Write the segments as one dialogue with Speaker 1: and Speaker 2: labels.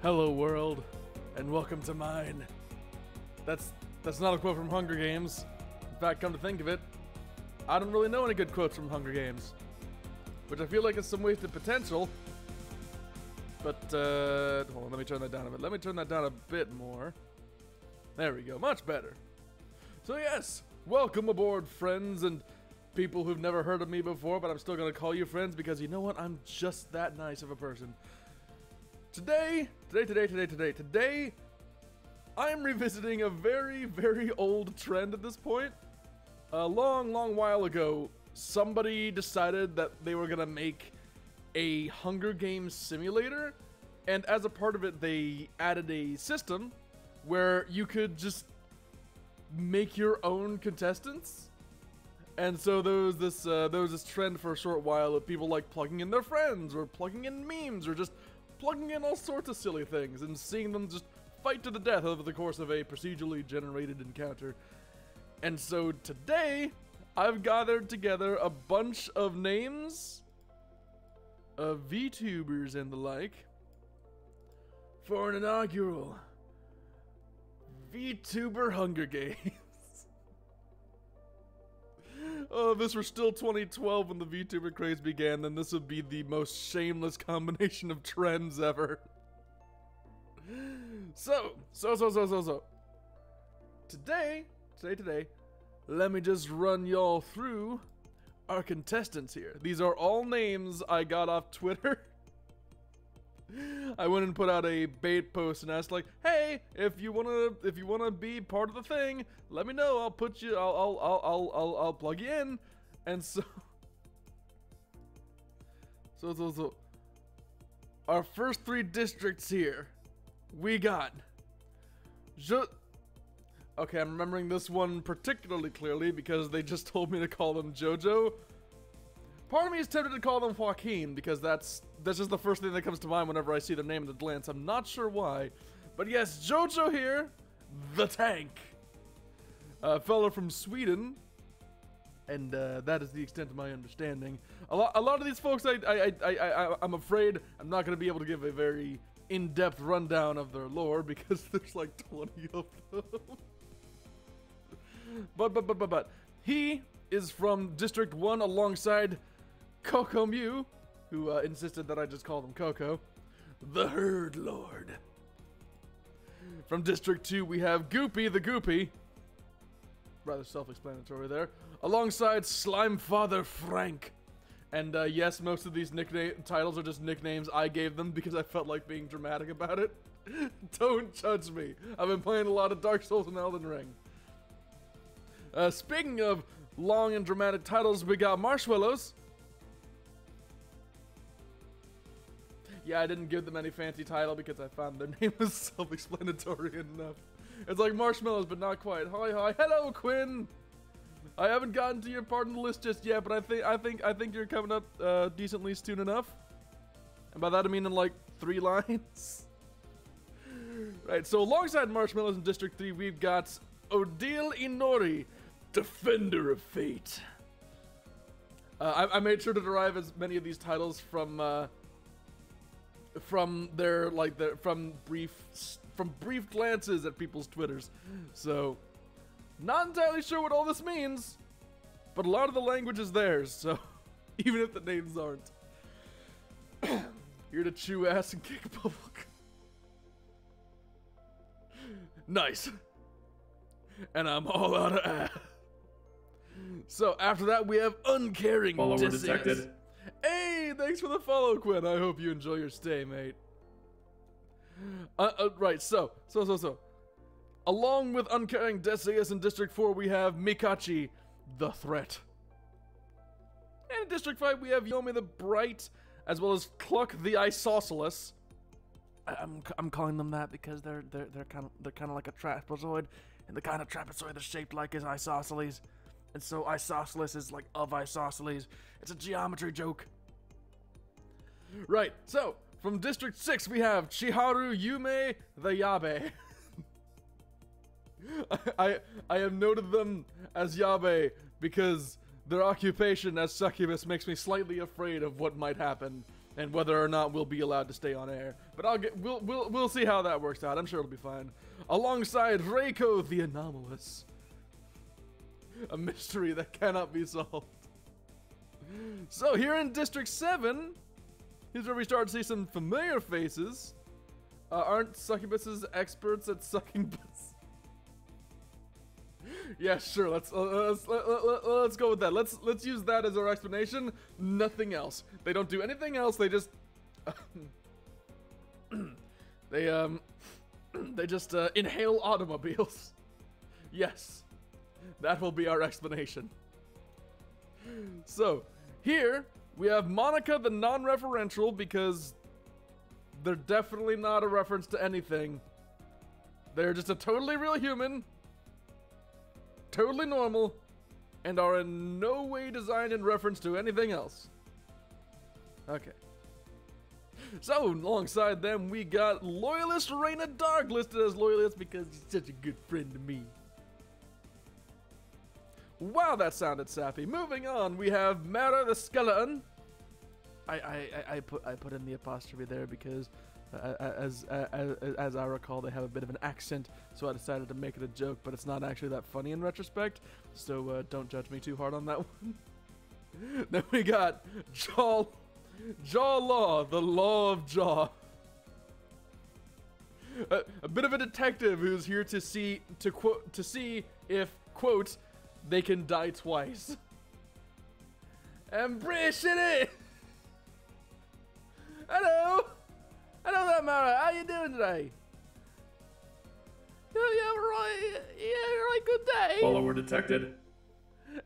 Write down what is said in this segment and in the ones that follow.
Speaker 1: Hello world, and welcome to mine. That's not a quote from Hunger Games. In fact, come to think of it, I don't really know any good quotes from Hunger Games, which I feel like is some wasted potential. But hold on, let me turn that down a bit. Let me turn that down a bit more. There we go, much better. So yes, welcome aboard, friends and people who've never heard of me before, but I'm still gonna call you friends because you know what? I'm just that nice of a person. Today, I'm revisiting a very, very old trend at this point. A long while ago, somebody decided that they were gonna make a Hunger Games simulator, and as a part of it, they added a system where you could just make your own contestants. And so there was this trend for a short while of people like plugging in their friends, or plugging in memes, or just plugging in all sorts of silly things and seeing them just fight to the death over the course of a procedurally generated encounter. And so today, I've gathered together a bunch of names of Vtubers and the like for an inaugural Vtuber Hunger Games. Oh, if this were still 2012 when the VTuber craze began, then this would be the most shameless combination of trends ever. So. Today, let me just run y'all through our contestants here. These are all names I got off Twitter. I went and put out a bait post and asked, like, hey, if you wanna be part of the thing, let me know. I'll put you. I'll plug you in. And so our first three districts here, we got. Okay, I'm remembering this one particularly clearly because they just told me to call them JoJo. Part of me is tempted to call them Joaquin because that's just the first thing that comes to mind whenever I see their name at a glance. I'm not sure why. But yes, JoJo here, the tank. A fellow from Sweden. And that is the extent of my understanding. A lot of these folks, I'm afraid I'm not going to be able to give a very in-depth rundown of their lore because there's like 20 of them. But he is from District 1 alongside Coco Mew, who insisted that I just call him Coco, the Herd Lord. From District 2, we have Goopy the Goopy, rather self-explanatory there, alongside Slime Father Frank. And yes, most of these titles are just nicknames I gave them because I felt like being dramatic about it. Don't judge me. I've been playing a lot of Dark Souls and Elden Ring. Speaking of long and dramatic titles, we got Marshmallows. Yeah, I didn't give them any fancy title because I found their name was self-explanatory enough. It's like Marshmallows, but not quite. Hi, hello, Quinn. I haven't gotten to your part in the list just yet, but I think you're coming up decently soon enough. And by that I mean in like 3 lines. Right. So alongside Marshmallows in District 3, we've got Odile Inori, Defender of Fate. I made sure to derive as many of these titles from brief glances at people's Twitters. So, not entirely sure what all this means, but a lot of the language is theirs, so even if the names aren't. Here to chew ass and kick public. Nice. And I'm all out of ass. So after that we have Uncaring
Speaker 2: Follower
Speaker 1: Disease.
Speaker 2: detected.
Speaker 1: Hey, thanks for the follow, Quinn. I hope you enjoy your stay, mate. Right, so. Along with Uncaring Decius in District 4, we have Mikachi, the Threat. And in District 5, we have Yomi the Bright, as well as Cluck the Isosceles. I'm calling them that because they're kind of like a trapezoid, and the kind of trapezoid that's shaped like is isosceles. And so isosceles is like of isosceles. It's a geometry joke. Right, so from District 6 we have Chiharu Yume the Yabe. I have noted them as Yabe because their occupation as succubus makes me slightly afraid of what might happen and whether or not we'll be allowed to stay on air. But we'll see how that works out. I'm sure it'll be fine. Alongside Reiko the Anomalous, a mystery that cannot be solved. So here in District 7, here's where we start to see some familiar faces. Aren't succubuses experts at sucking butts? Yeah, sure. Let's go with that. Let's use that as our explanation. Nothing else. They don't do anything else. They just they just inhale automobiles. Yes, that will be our explanation. So here we have Monica the non-referential, because they're definitely not a reference to anything. They're just a totally real human, totally normal, and are in no way designed in reference to anything else. Okay. So, alongside them, we got Loyalist Reina Dark listed as Loyalist because he's such a good friend to me. Wow, that sounded sappy. Moving on, we have Mara the Skeleton. I put in the apostrophe there because, as I recall, they have a bit of an accent, so I decided to make it a joke, but it's not actually that funny in retrospect, so don't judge me too hard on that one. Then we got Jaw Law, the Law of Jaw. A bit of a detective who's here to see if, quote, they can die twice. And British City! Hello! Hello there, Mara. How you doing today? Yeah, right. Yeah, right. Good day.
Speaker 2: Follower detected.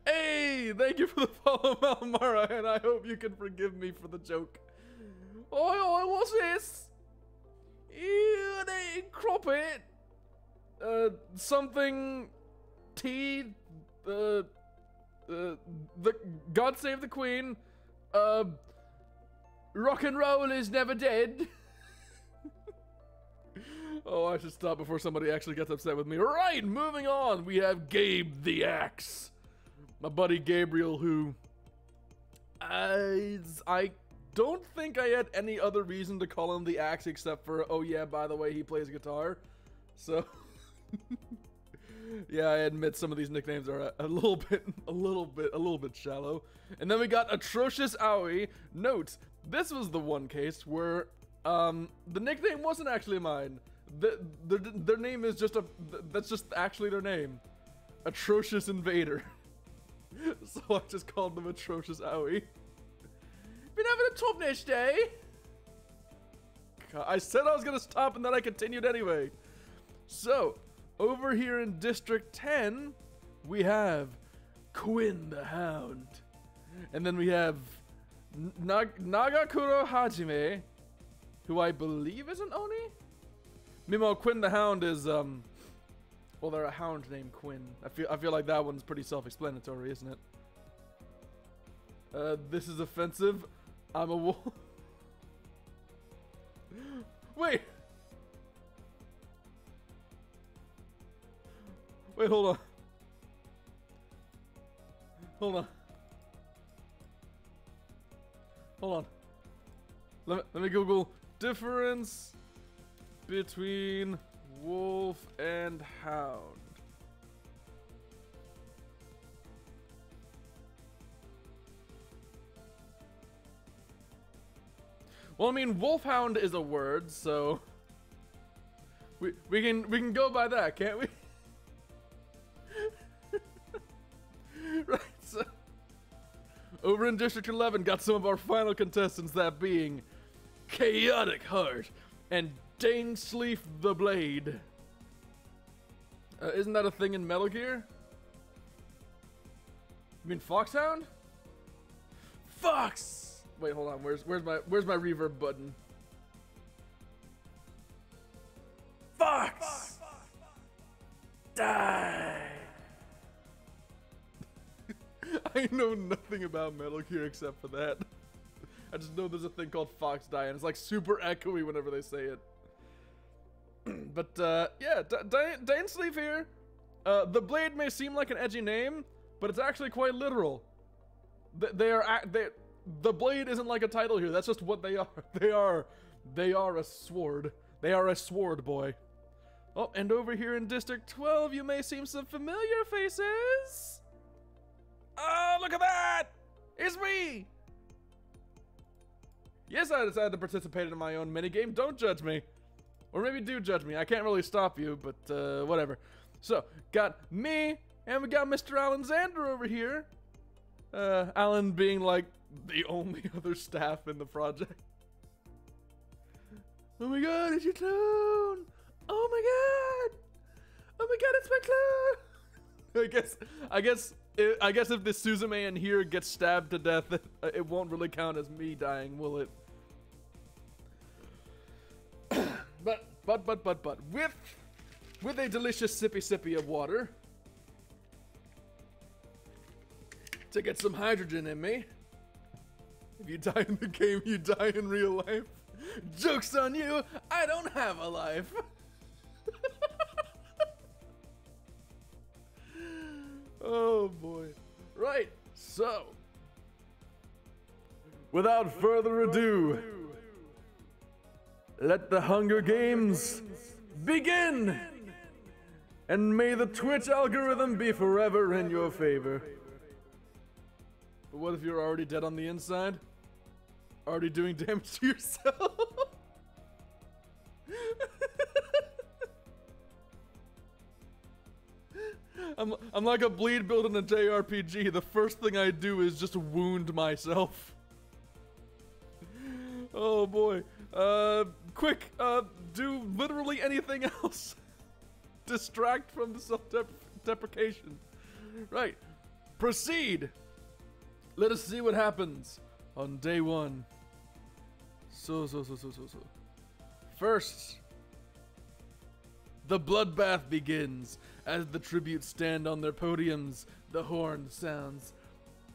Speaker 1: Hey, thank you for the follow, Mara, and I hope you can forgive me for the joke. Oi, what's this? Yeah, they crop it. Something tea. The God Save the Queen. Rock and roll is never dead. Oh, I should stop before somebody actually gets upset with me. Right, moving on. We have Gabe the Axe. My buddy Gabriel, who I don't think I had any other reason to call him the Axe except for, oh yeah, by the way, he plays guitar. So yeah, I admit some of these nicknames are a little bit shallow. And then we got Atrocious Owie. Note, this was the one case where the nickname wasn't actually mine. Their name is just that's just actually their name. Atrocious Invader. So I just called them Atrocious Owie. Been having a top-nish day. I said I was gonna stop and then I continued anyway. So, over here in District 10, we have Quinn the Hound. And then we have Nagakuro Hajime, who I believe is an Oni? Meanwhile, Quinn the Hound is, well, they're a hound named Quinn. I feel like that one's pretty self-explanatory, isn't it? This is offensive. I'm a wolf. Wait! Wait, hold on. Hold on. Hold on. Let me Google difference between wolf and hound. Well, I mean, wolfhound is a word, so we can go by that, can't we? Right, so over in District 11, got some of our final contestants, that being Chaotic Heart and Dainsleif the Blade. Isn't that a thing in Metal Gear? You mean Foxhound? Fox! Wait, hold on. Where's my reverb button? Fox! Die! I know nothing about Metal Gear except for that. I just know there's a thing called Fox Die, and it's like super echoey whenever they say it. But yeah, Dainsleif here. The Blade may seem like an edgy name, but it's actually quite literal. the blade isn't like a title here. That's just what they are. They are a sword. They are a sword boy. Oh, and over here in District 12, you may see some familiar faces. Oh, look at that! It's me! Yes, I decided to participate in my own minigame. Don't judge me. Or maybe do judge me. I can't really stop you, but whatever. So, got me, and we got Mr. Alexander over here. Alan being like the only other staff in the project. Oh my god, it's your clone! Oh my god! Oh my god, it's my clone! I guess if this Suzume in here gets stabbed to death, it won't really count as me dying, will it? But with a delicious sippy of water to get some hydrogen in me. If you die in the game, you die in real life. Joke's on you, I don't have a life. Oh boy. Right, so without further ado, let the Hunger Games begin! And may the Twitch algorithm be forever in your favor. But what if you're already dead on the inside? Already doing damage to yourself? I'm like a bleed build in a JRPG. The first thing I do is just wound myself. Oh boy. Quick, do literally anything else. Distract from the self-deprecation. Right. Proceed. Let us see what happens on day one. So. First, the bloodbath begins. As the tributes stand on their podiums, the horn sounds.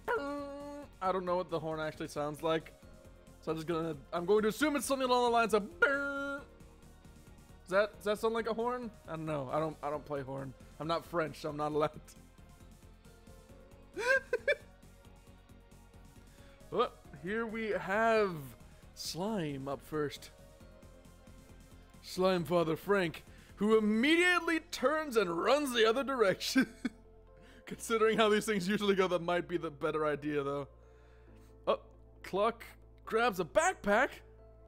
Speaker 1: I don't know what the horn actually sounds like. So I'm going to assume it's something along the lines of Does that sound like a horn? I don't know. I don't play horn. I'm not French, so I'm not allowed to. Well, here we have Slime up first. Slime Father Frank, who immediately turns and runs the other direction. Considering how these things usually go, that might be the better idea, though. Oh, Cluck grabs a backpack,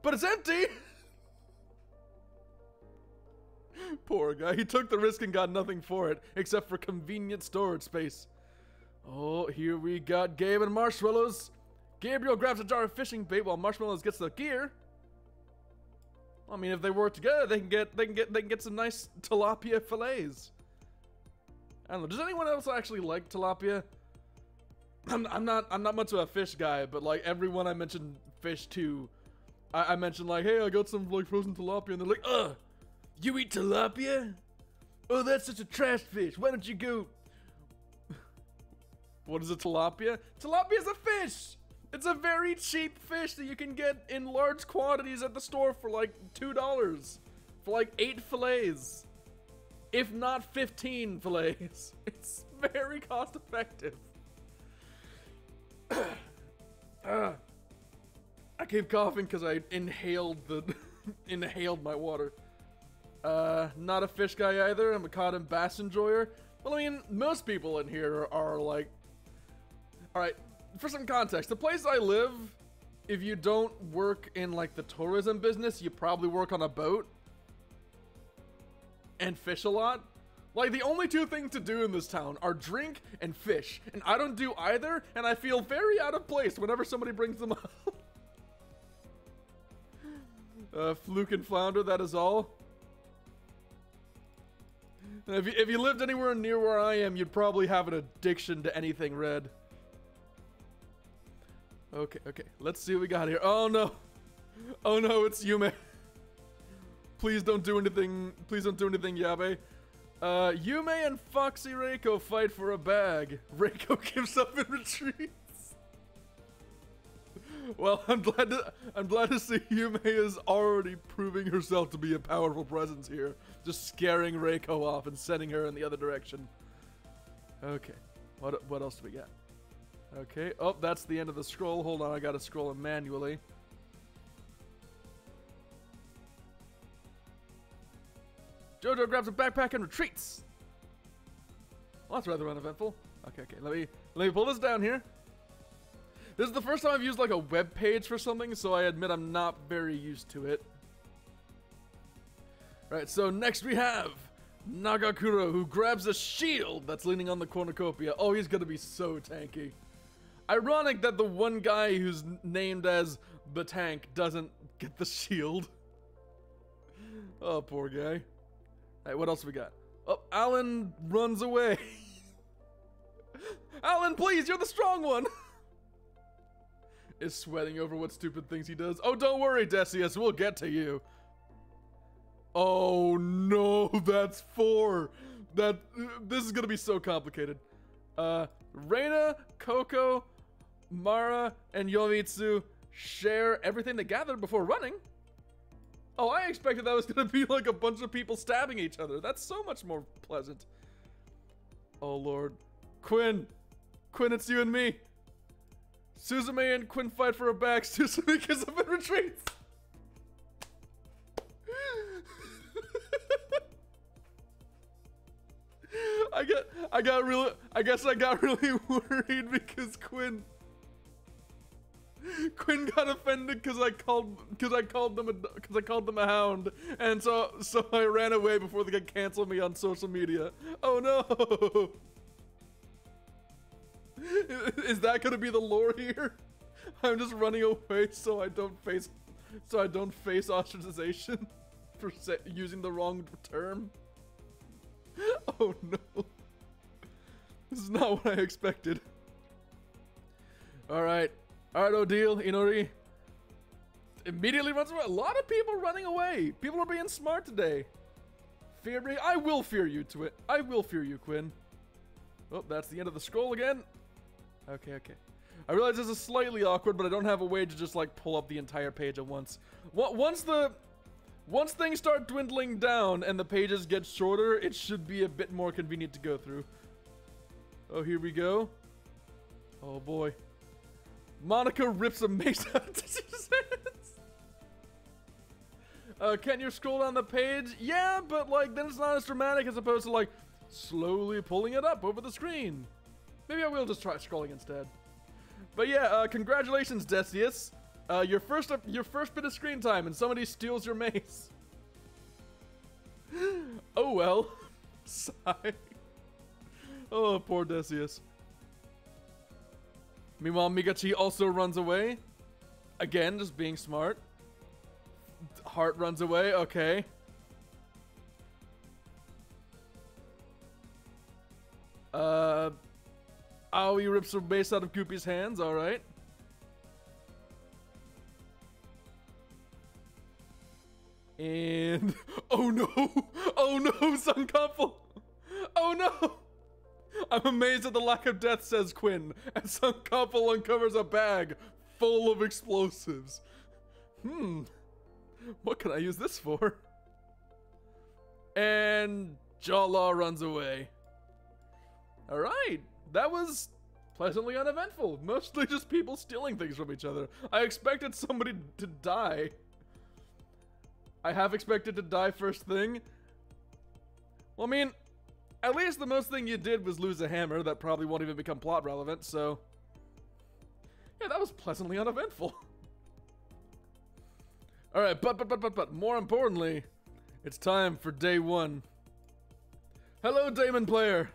Speaker 1: but it's empty! Poor guy, he took the risk and got nothing for it, except for convenient storage space. Oh, here we got Gabe and Marshmallows. Gabriel grabs a jar of fishing bait while Marshmallows gets the gear. I mean, if they work together, they can get some nice tilapia fillets. I don't know. Does anyone else actually like tilapia? I'm not much of a fish guy, but like everyone I mentioned fish to, I mentioned like, hey, I got some like frozen tilapia, and they're like, ugh, you eat tilapia? Oh, that's such a trash fish. Why don't you go? What is a tilapia? Tilapia is a fish. It's a very cheap fish that you can get in large quantities at the store for like $2 for like 8 fillets, if not 15 fillets. It's very cost effective. I keep coughing because I inhaled inhaled my water. Not a fish guy either. I'm a cod and bass enjoyer. Well, I mean, most people in here are like, all right. For some context, the place I live, if you don't work in like the tourism business, you probably work on a boat and fish a lot. Like the only two things to do in this town are drink and fish, and I don't do either, and I feel very out of place whenever somebody brings them up. Fluke and flounder, that is all. And if you lived anywhere near where I am, you'd probably have an addiction to anything red. Okay, let's see what we got here. Oh no, it's Yume. Please don't do anything, Yabe. Yume and Foxy Reiko fight for a bag. Reiko gives up and retreats. Well, I'm glad to see Yume is already proving herself to be a powerful presence here. Just scaring Reiko off and sending her in the other direction. Okay, what else do we got? Okay. Oh, that's the end of the scroll. Hold on, I gotta scroll it manually. Jojo grabs a backpack and retreats. Well, that's rather uneventful. Okay, let me pull this down here. This is the first time I've used like a web page for something, so I admit I'm not very used to it. Right, so next we have Nagakuro, who grabs a shield that's leaning on the cornucopia. Oh, he's gonna be so tanky. Ironic that the one guy who's named as the tank doesn't get the shield. Oh, poor guy. Alright, what else we got? Oh, Alan runs away. Alan, please, you're the strong one. Is sweating over what stupid things he does. Oh, don't worry, Decius, we'll get to you. Oh no, that's 4. This is gonna be so complicated. Reina, Coco, Mara, and Yomitsu share everything they gathered before running. Oh, I expected that was gonna be like a bunch of people stabbing each other. That's so much more pleasant. Oh lord. Quinn, it's you and me. Suzume and Quinn fight for a bag. Suzume gets up and retreats. I guess I got really worried because Quinn got offended because I called them a hound, and so I ran away before they could cancel me on social media. Oh no! Is that gonna be the lore here? I'm just running away so I don't face ostracization for using the wrong term. Oh no! This is not what I expected. All right, Odile, Inori immediately runs away. A lot of people running away. People are being smart today. Fear me. I will fear you to it. I will fear you, Quinn. Oh, that's the end of the scroll again. Okay. I realize this is slightly awkward, but I don't have a way to just like pull up the entire page at once. Once things start dwindling down and the pages get shorter, it should be a bit more convenient to go through. Oh, here we go. Oh boy. Monica rips a mace out of his hands. Can you scroll down the page? Yeah, but like then it's not as dramatic as opposed to like slowly pulling it up over the screen. Maybe I will just try scrolling instead. But yeah, congratulations, Decius. Your first bit of screen time, and somebody steals your mace. Oh well. Sigh. Oh, poor Decius. Meanwhile, Migachi also runs away. Again, just being smart. Heart runs away. Okay. Aoi rips a mace out of Goopy's hands. All right. And oh no, Sunkoppel. Oh no. I'm amazed at the lack of death, says Quinn, and Sunkoppel uncovers a bag full of explosives. What can I use this for? And Jawlaw runs away. Alright, that was pleasantly uneventful. Mostly just people stealing things from each other. I expected somebody to die. I have expected to die first thing. Well, I mean, at least the most thing you did was lose a hammer that probably won't even become plot relevant, so... yeah, that was pleasantly uneventful. Alright, but more importantly, it's time for day 1. Hello, Damon player.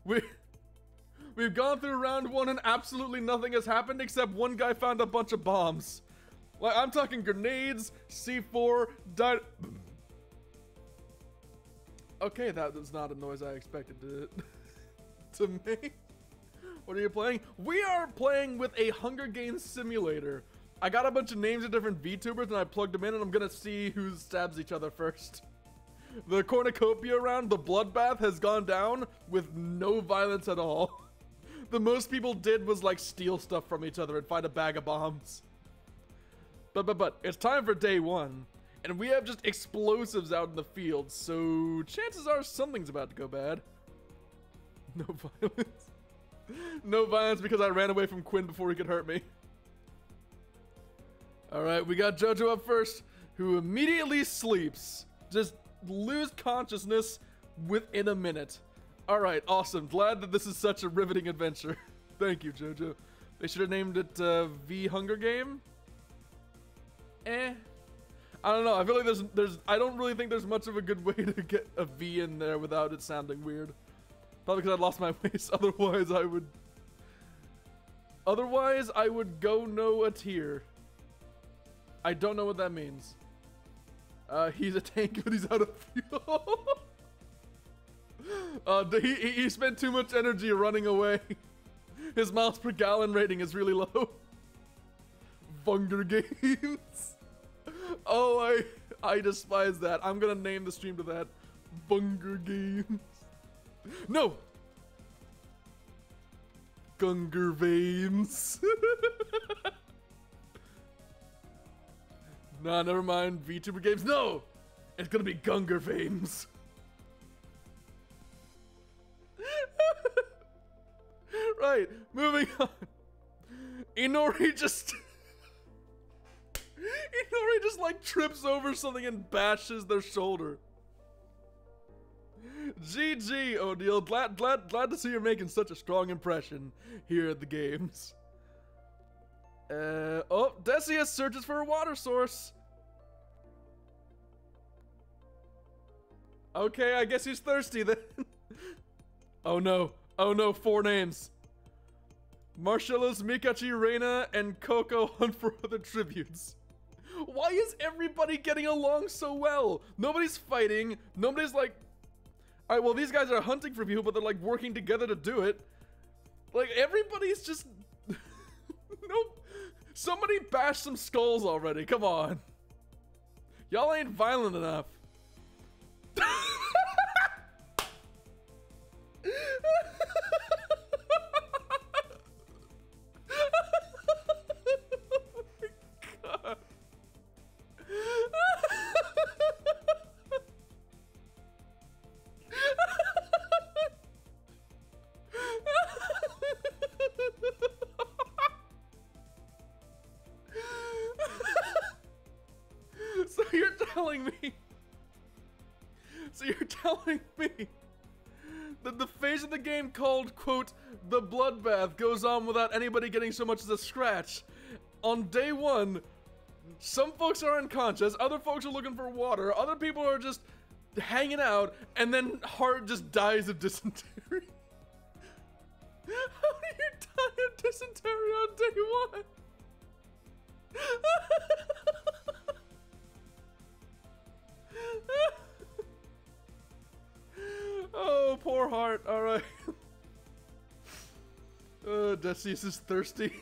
Speaker 1: We've gone through round 1 and absolutely nothing has happened except one guy found a bunch of bombs. Like, I'm talking grenades, C4, okay, that was not a noise I expected to make. What are you playing? We are playing with a Hunger Games simulator. I got a bunch of names of different VTubers and I plugged them in and I'm gonna see who stabs each other first. The cornucopia round, the bloodbath, has gone down with no violence at all. The most people did was like steal stuff from each other and find a bag of bombs. But it's time for day 1. And we have just explosives out in the field, so chances are something's about to go bad. No violence. No violence because I ran away from Quinn before he could hurt me. Alright, we got JoJo up first, who immediately sleeps. Just lose consciousness within a minute. Alright, awesome. Glad that this is such a riveting adventure. Thank you, JoJo. They should have named it V Hunger Game. I don't know. I feel like I don't really think there's much of a good way to get a V in there without it sounding weird. Probably because I lost my waist. Otherwise I would go no a tier. I don't know what that means. He's a tank, but he's out of fuel. He spent too much energy running away. His miles per gallon rating is really low. Hunger Games. Oh, I despise that. I'm gonna name the stream to that. Hunger Games. No. Gunger Veins. Nah, never mind. Vtuber Games. No! It's gonna be Gunger Veins. Right, moving on. Inori just like trips over something and bashes their shoulder. GG, O'Neal. Glad to see you're making such a strong impression here at the games. Oh, Decius searches for a water source. Okay, I guess he's thirsty then. Oh no, 4 names. Marshallus, Mikachi, Reina, and Coco hunt for other tributes. Why is everybody getting along so well? Nobody's fighting, nobody's like... Alright, well these guys are hunting for people, but they're like working together to do it. Like, everybody's just... Nope. Somebody bash some skulls already, come on. Y'all ain't violent enough. So you're telling me that the phase of the game called, quote, the bloodbath goes on without anybody getting so much as a scratch. On day 1, some folks are unconscious, other folks are looking for water, other people are just hanging out, and then Hart just dies of dysentery. How do you die of dysentery on day 1? Oh, poor Hart. Alright. Decius is thirsty.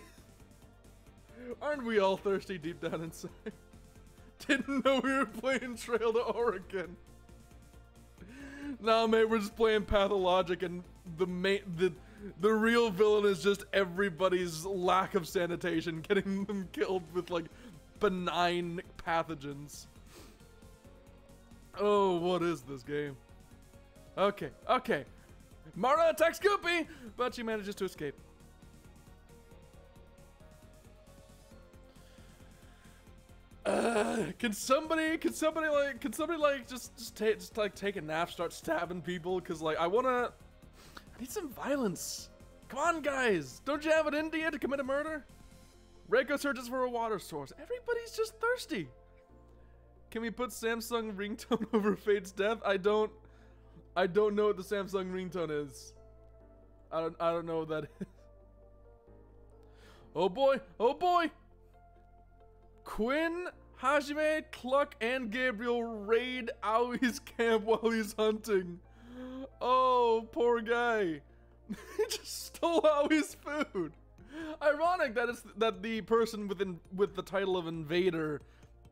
Speaker 1: Aren't we all thirsty deep down inside? Didn't know we were playing Trail to Oregon. Nah, mate, we're just playing Pathologic, and the real villain is just everybody's lack of sanitation, getting them killed with, like, benign pathogens. Oh, what is this game? Okay, okay. Mara attacks Goopy, but she manages to escape. Can somebody like just take a nap, start stabbing people? Cause like I need some violence. Come on, guys! Don't you have it in you to commit a murder? Reiko searches for a water source. Everybody's just thirsty. Can we put Samsung ringtone over Fate's death? I don't know what the Samsung ringtone is. I don't know what that is. Oh boy! Oh boy! Quinn, Hajime, Cluck, and Gabriel raid Aoi's camp while he's hunting. Oh, poor guy. He just stole Aoi's food. Ironic that the person with the title of invader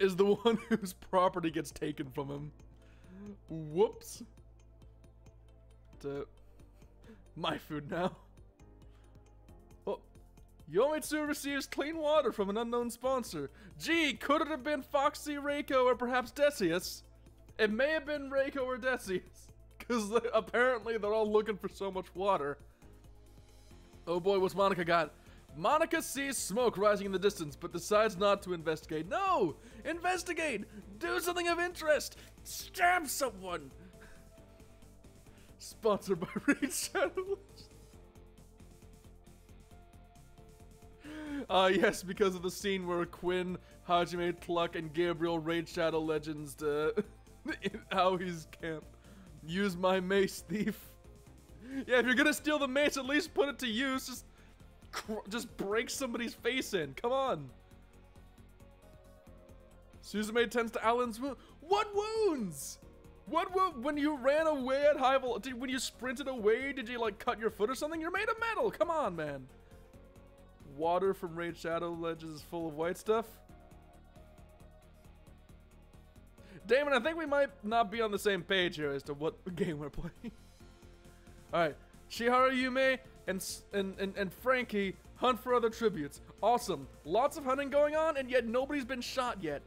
Speaker 1: is the one whose property gets taken from him. Whoops. My food now. Oh, Yomitsu receives clean water from an unknown sponsor. Gee, could it have been Foxy, Reiko, or perhaps Decius? It may have been Reiko or Decius, because apparently they're all looking for so much water. Oh boy, what's Monica got? Monica sees smoke rising in the distance, but decides not to investigate. No! Investigate! Do something of interest! Stab someone! Sponsored by Raid Shadow Legends. Yes, because of the scene where Quinn, Hajime, Cluck, and Gabriel raid Shadow Legends to Aoi's camp. Use my mace, thief. Yeah, if you're gonna steal the mace, at least put it to use. Just break somebody's face in. Come on. Suzume tends to Alan's wound. What wounds? When you ran away at high vol? When you sprinted away, did you like cut your foot or something? You're made of metal. Come on, man. Water from Raid Shadow Legends is full of white stuff. Damon, I think we might not be on the same page here as to what game we're playing. Alright, Shihara Yume and Frankie hunt for other tributes. Awesome. Lots of hunting going on, and yet nobody's been shot yet.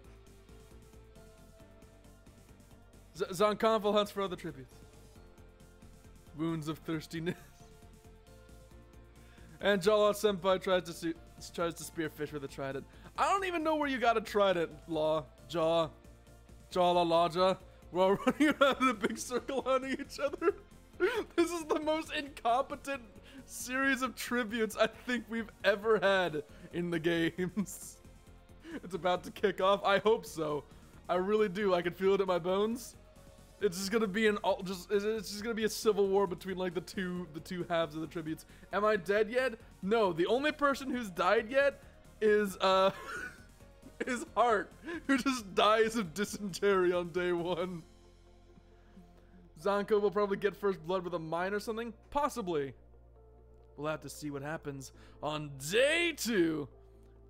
Speaker 1: Zankanful hunts for other tributes. Wounds of thirstiness. And Jala Senpai tries to spearfish with a trident. I don't even know where you got a trident, Jala Laja. We're all running around in a big circle hunting each other. This is the most incompetent series of tributes I think we've ever had in the games. It's about to kick off. I hope so. I really do. I can feel it in my bones. It's just gonna be it's just gonna be a civil war between like the two halves of the tributes. Am I dead yet? No. The only person who's died yet is is Hart, who just dies of dysentery on day 1. Zanko will probably get first blood with a mine or something? Possibly. We'll have to see what happens on day 2.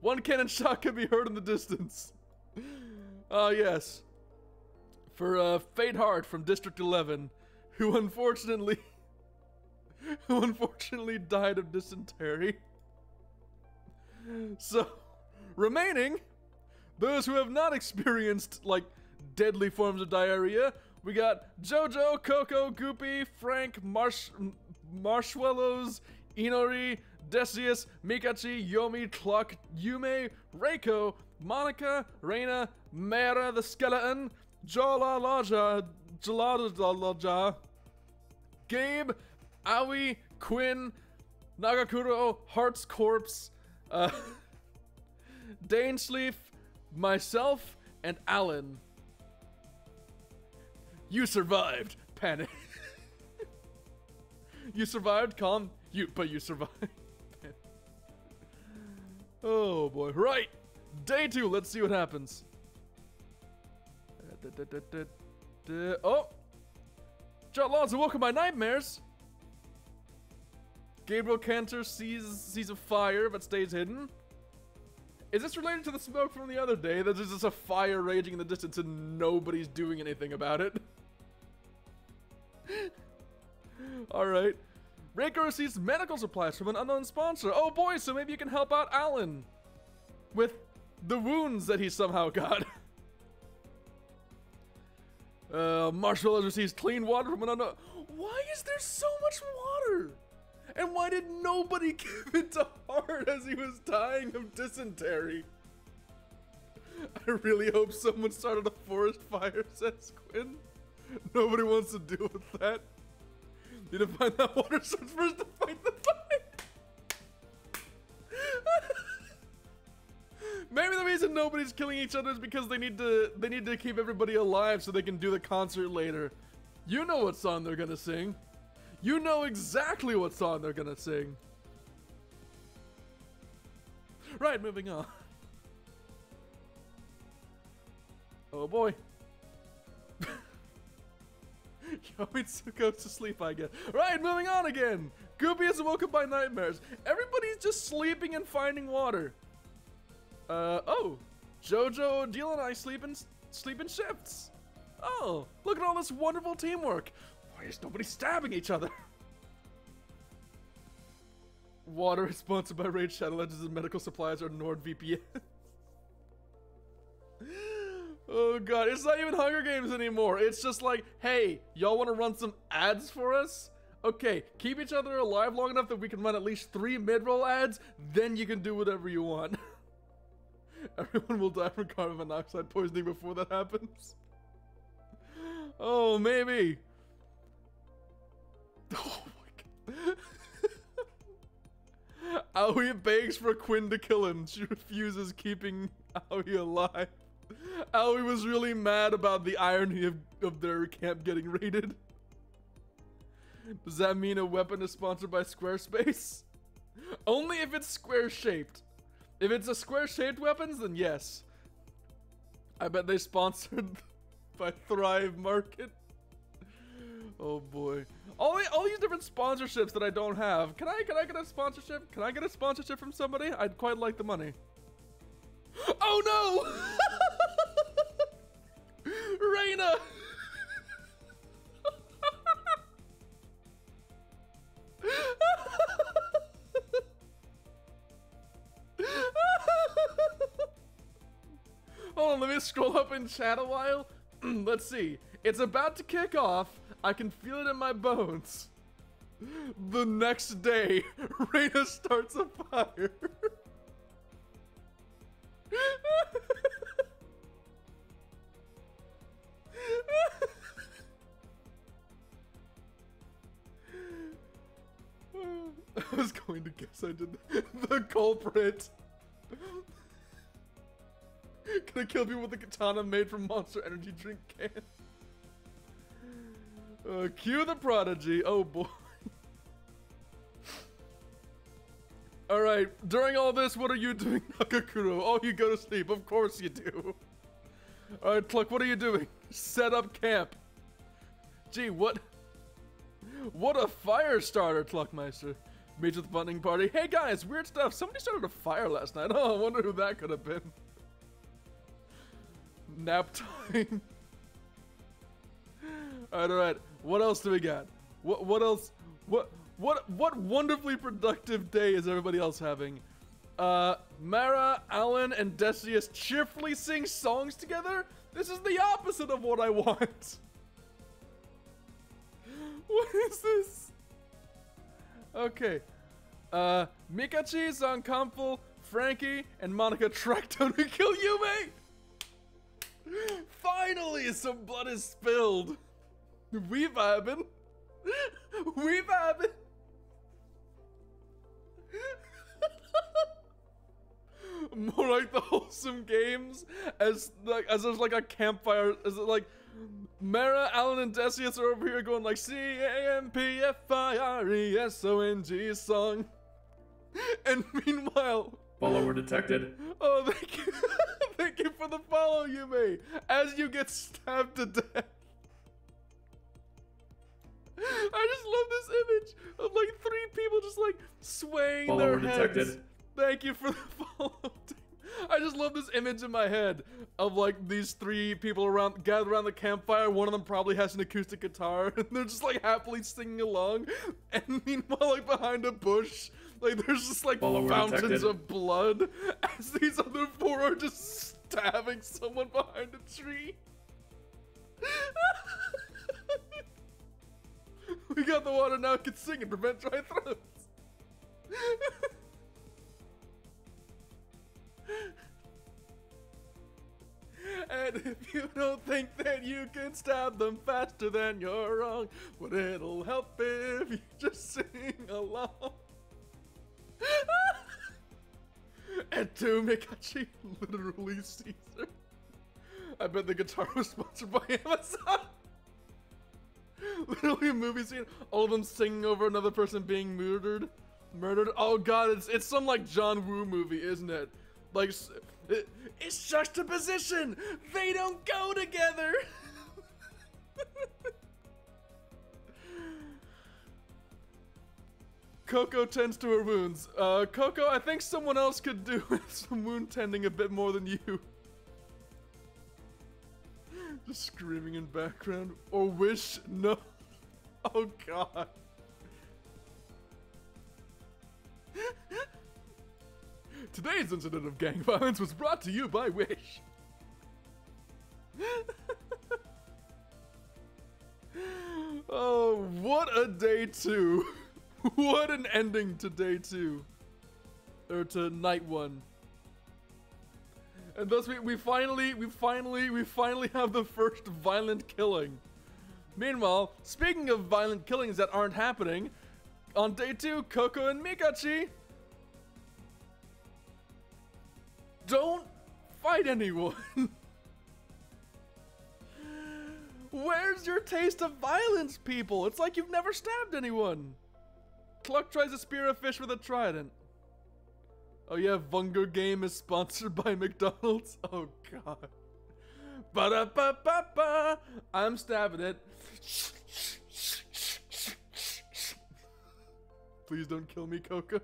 Speaker 1: One cannon shot can be heard in the distance. Yes. For Fate Hart from District 11, who unfortunately died of dysentery. So, remaining, those who have not experienced, like, deadly forms of diarrhea, we got Jojo, Coco, Goopy, Frank, Marshmallows, Inori, Decius, Mikachi, Yomi, Cluck, Yume, Reiko, Monica, Reina, Mera the Skeleton, Jala Laja, Gabe, Aoi, Quinn, Nagakuro, Heart's Corpse, Danesleaf, myself, and Alan. You survived. Panic. You survived. Calm. But you survived. Oh boy. Right. Day 2. Let's see what happens. Oh. Jotlaws awoken by nightmares. Gabriel Cantor sees a fire but stays hidden. Is this related to the smoke from the other day? That there's just a fire raging in the distance and nobody's doing anything about it. Alright. Reiko receives medical supplies from an unknown sponsor. Oh boy, so maybe you can help out Alan with the wounds that he somehow got. Marshmallows receives clean water from an unknown... Why is there so much water? And why did nobody give it to Hart as he was dying of dysentery? I really hope someone started a forest fire, says Quinn. Nobody wants to deal with that. Need to find that water source first to fight the fire. Maybe the reason nobody's killing each other is because they need to keep everybody alive so they can do the concert later. You know what song they're gonna sing. You know exactly what song they're gonna sing. Right, moving on. Oh boy. Yomitsu goes to sleep, I guess. Right, moving on again. Goopy is woken by nightmares. Everybody's just sleeping and finding water. Oh. Jojo, Odile, and I sleep in shifts. Oh, look at all this wonderful teamwork. Why is nobody stabbing each other? Water is sponsored by Raid Shadow Legends and medical supplies are NordVPN. Oh god, it's not even Hunger Games anymore. It's just like, hey, y'all want to run some ads for us? Okay, keep each other alive long enough that we can run at least 3 mid-roll ads, then you can do whatever you want. Everyone will die from carbon monoxide poisoning before that happens. Oh, maybe. Oh my god. Aoi begs for Quinn to kill him. She refuses, keeping Aoi alive. Aoi was really mad about the irony of their camp getting raided. Does that mean a weapon is sponsored by Squarespace? Only if it's square-shaped. If it's a square-shaped weapons, then yes. I bet they sponsored by Thrive Market. Oh boy. All these different sponsorships that I don't have. Can I get a sponsorship? Can I get a sponsorship from somebody? I'd quite like the money. Oh no! Reina! Hold on, let me scroll up in chat a while. Let's see. It's about to kick off. I can feel it in my bones. The next day, Reina starts a fire. I was going to guess I did the culprit. Can I kill people with a katana made from Monster Energy drink can? Cue the prodigy. Oh boy. Alright, during all this, what are you doing, Nakakuro? Oh, you go to sleep. Of course you do. Alright, Cluck, what are you doing? Set up camp. Gee, what a fire starter, Cluckmeister. Meet with the bonding party. Hey guys, weird stuff. Somebody started a fire last night. Oh, I wonder who that could have been. Nap time. Alright. What else do we got? What else? What wonderfully productive day is everybody else having? Mara, Alan, and Decius cheerfully sing songs together? This is the opposite of what I want. What is this? Okay. Mikachi, Zankamful, Frankie, and Monica track down to kill Yume! Finally, some blood is spilled. We vibing. We vibing. More like the wholesome games, as there's like a campfire. As like Mara, Alan, and Decius are over here going like CAMPFIRESONG song, and meanwhile,
Speaker 2: follower detected.
Speaker 1: Oh, thank you, thank you for the follow, Yume. As you get stabbed to death. I just love this image of like 3 people just like swaying
Speaker 2: follower
Speaker 1: their heads.
Speaker 2: detected.
Speaker 1: Thank you for the follow. I just love this image in my head of like these 3 people gathered around the campfire. One of them probably has an acoustic guitar, and they're just like happily singing along. And meanwhile, like behind a bush, like there's just like
Speaker 2: follower
Speaker 1: fountains
Speaker 2: detected.
Speaker 1: of blood as these other 4 are just stabbing someone behind a tree. We got the water now, can sing and prevent dry throats. And if you don't think that you can stab them faster, then you're wrong. But it'll help if you just sing along. And to Mikachi, literally Caesar. I bet the guitar was sponsored by Amazon. Literally a movie scene, all of them singing over another person being murdered. Oh god, it's some like John Woo movie, isn't it? Like, it's juxtaposition! They don't go together! Coco tends to her wounds. Coco, I think someone else could do some wound tending a bit more than you. Just screaming in background. Or wish, no. Oh god. Today's incident of gang violence was brought to you by Wish. Oh, what a day 2. What an ending to day 2. Or to night 1. And thus we finally have the first violent killing. Meanwhile, speaking of violent killings that aren't happening, on day 2, Coco and Mikachi don't fight anyone. Where's your taste of violence, people? It's like you've never stabbed anyone. Cluck tries to spear a fish with a trident. Oh yeah, Vunger Game is sponsored by McDonald's. Oh god. Ba-da-ba-ba-ba. I'm stabbing it. Please don't kill me, Coco.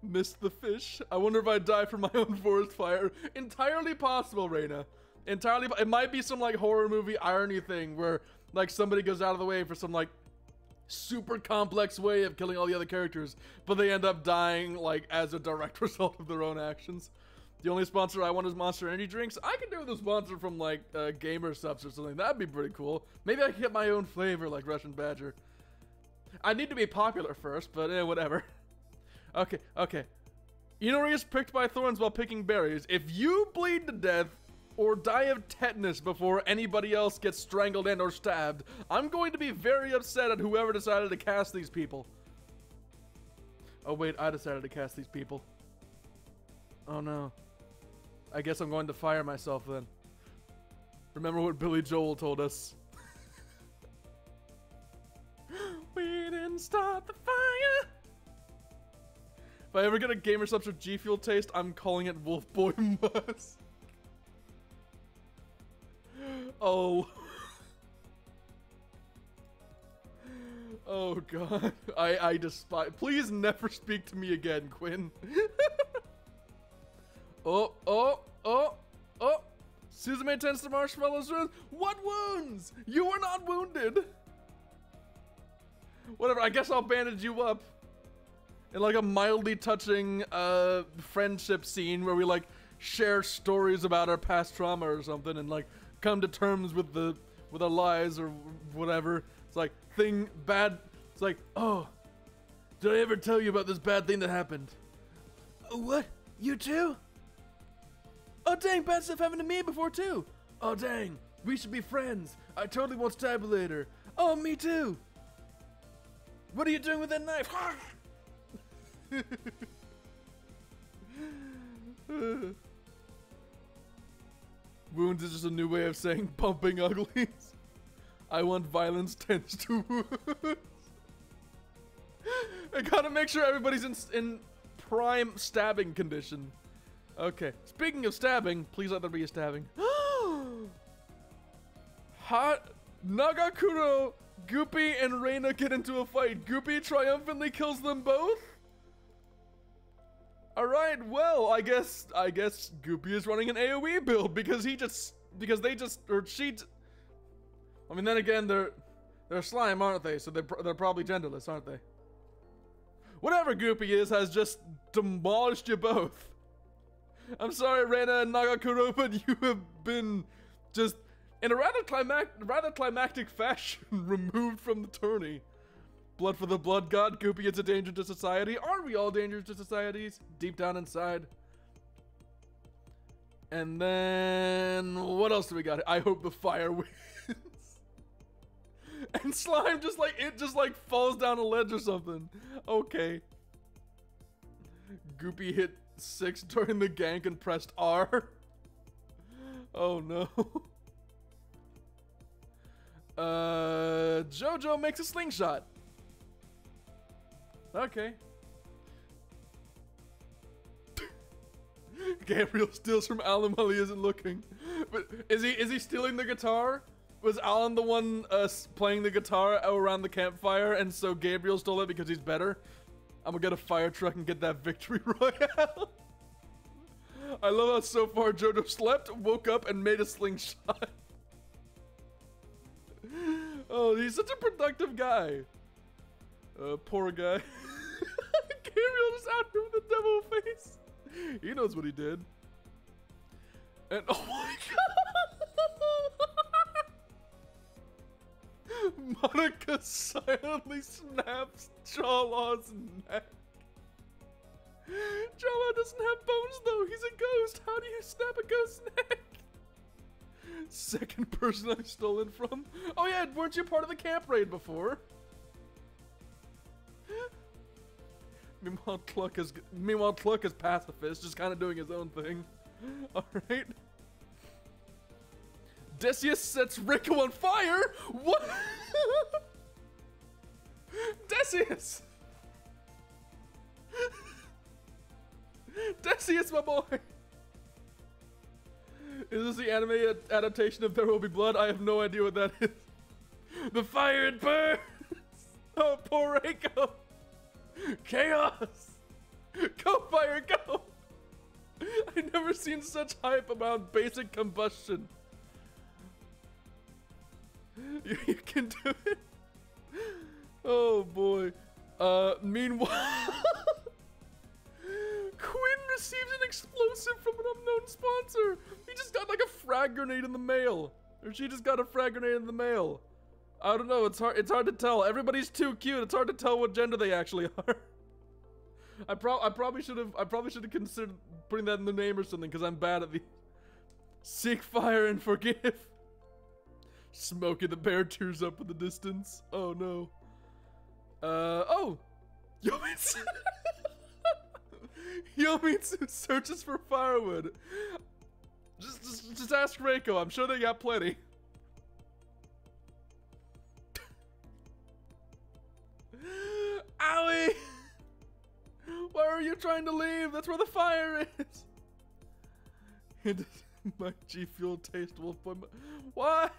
Speaker 1: Missed the fish. I wonder if I die from my own forest fire. Entirely possible, Reina. Entirely. It might be some like horror movie irony thing where like somebody goes out of the way for some like super complex way of killing all the other characters, but they end up dying like as a direct result of their own actions. The only sponsor I want is Monster Energy drinks. I could do with a sponsor from like Gamer Subs or something. That'd be pretty cool. Maybe I could get my own flavor like Russian Badger. I need to be popular first, but whatever. Okay. Inori is pricked by thorns while picking berries. If you bleed to death or die of tetanus before anybody else gets strangled and or stabbed, I'm going to be very upset at whoever decided to cast these people. Oh wait, I decided to cast these people. Oh no. I guess I'm going to fire myself then. Remember what Billy Joel told us. We didn't start the fire. If I ever get a Gamer Subs or G Fuel taste, I'm calling it Wolf Boy Musk. Oh. Oh god. I despise. Please never speak to me again, Quinn. Oh. Suzume tends to marshmallows. What wounds? You were not wounded. Whatever, I guess I'll bandage you up. In like a mildly touching friendship scene where we like share stories about our past trauma or something and like come to terms with our lies or whatever. It's like it's like, oh, did I ever tell you about this bad thing that happened? What? You too? Oh dang, bad stuff happened to me before too. Oh dang, we should be friends. I totally won't stab you later. Oh, me too. What are you doing with that knife? Wounds is just a new way of saying pumping uglies. I want violence tends to wounds. I gotta make sure everybody's in prime stabbing condition. Okay, speaking of stabbing, please let there be a stabbing. Hot Nagakuro, Goopy, and Reina get into a fight. Goopy triumphantly kills them both? Alright, well, I guess Goopy is running an AoE build because I mean, then again, they're slime, aren't they? So they're probably genderless, aren't they? Whatever Goopy has just demolished you both. I'm sorry, Reina and Nagakuro, but you have been just, in a rather climactic fashion, removed from the tourney. Blood for the blood god, Goopy is a danger to society. Aren't we all dangers to societies? Deep down inside. And then, what else do we got? I hope the fire wins. And slime just like falls down a ledge or something. Okay. Goopy hit 6 during the gank and pressed R. Oh no. Jojo makes a slingshot. Okay. Gabriel steals from Alan while he isn't looking. But is he stealing the guitar? Was Alan the one playing the guitar around the campfire, and so Gabriel stole it because he's better? I'm gonna get a fire truck and get that victory royale. I love how so far Jojo slept, woke up, and made a slingshot. Oh, he's such a productive guy. Poor guy. Gabriel just out here with the devil face. He knows what he did. And oh my god! Monica silently snaps Jawlaw's neck. Jawlaw doesn't have bones though, he's a ghost. How do you snap a ghost's neck? Second person I've stolen from. Oh yeah, weren't you part of the camp raid before? Meanwhile, Cluck is pacifist, just kind of doing his own thing. All right. Decius sets Rico on fire. What? Decius. Decius, my boy. Is this the anime adaptation of There Will Be Blood? I have no idea what that is. The fire it burns. Oh, poor Rico. Chaos! Go fire, go! I've never seen such hype about basic combustion. You can do it. Oh boy. Meanwhile, Quinn receives an explosive from an unknown sponsor. He just got like a frag grenade in the mail. Or she just got a frag grenade in the mail. I don't know, it's hard to tell. Everybody's too cute. It's hard to tell what gender they actually are. I probably should have considered putting that in the name or something because I'm bad at the seek fire and forgive. Smokey the Bear tears up in the distance. Oh no. Oh. Yomitsu. Yomitsu searches for firewood. Just ask Reiko. I'm sure they got plenty. Owie! Why are you trying to leave? That's where the fire is. And my G Fuel taste will put my... Why?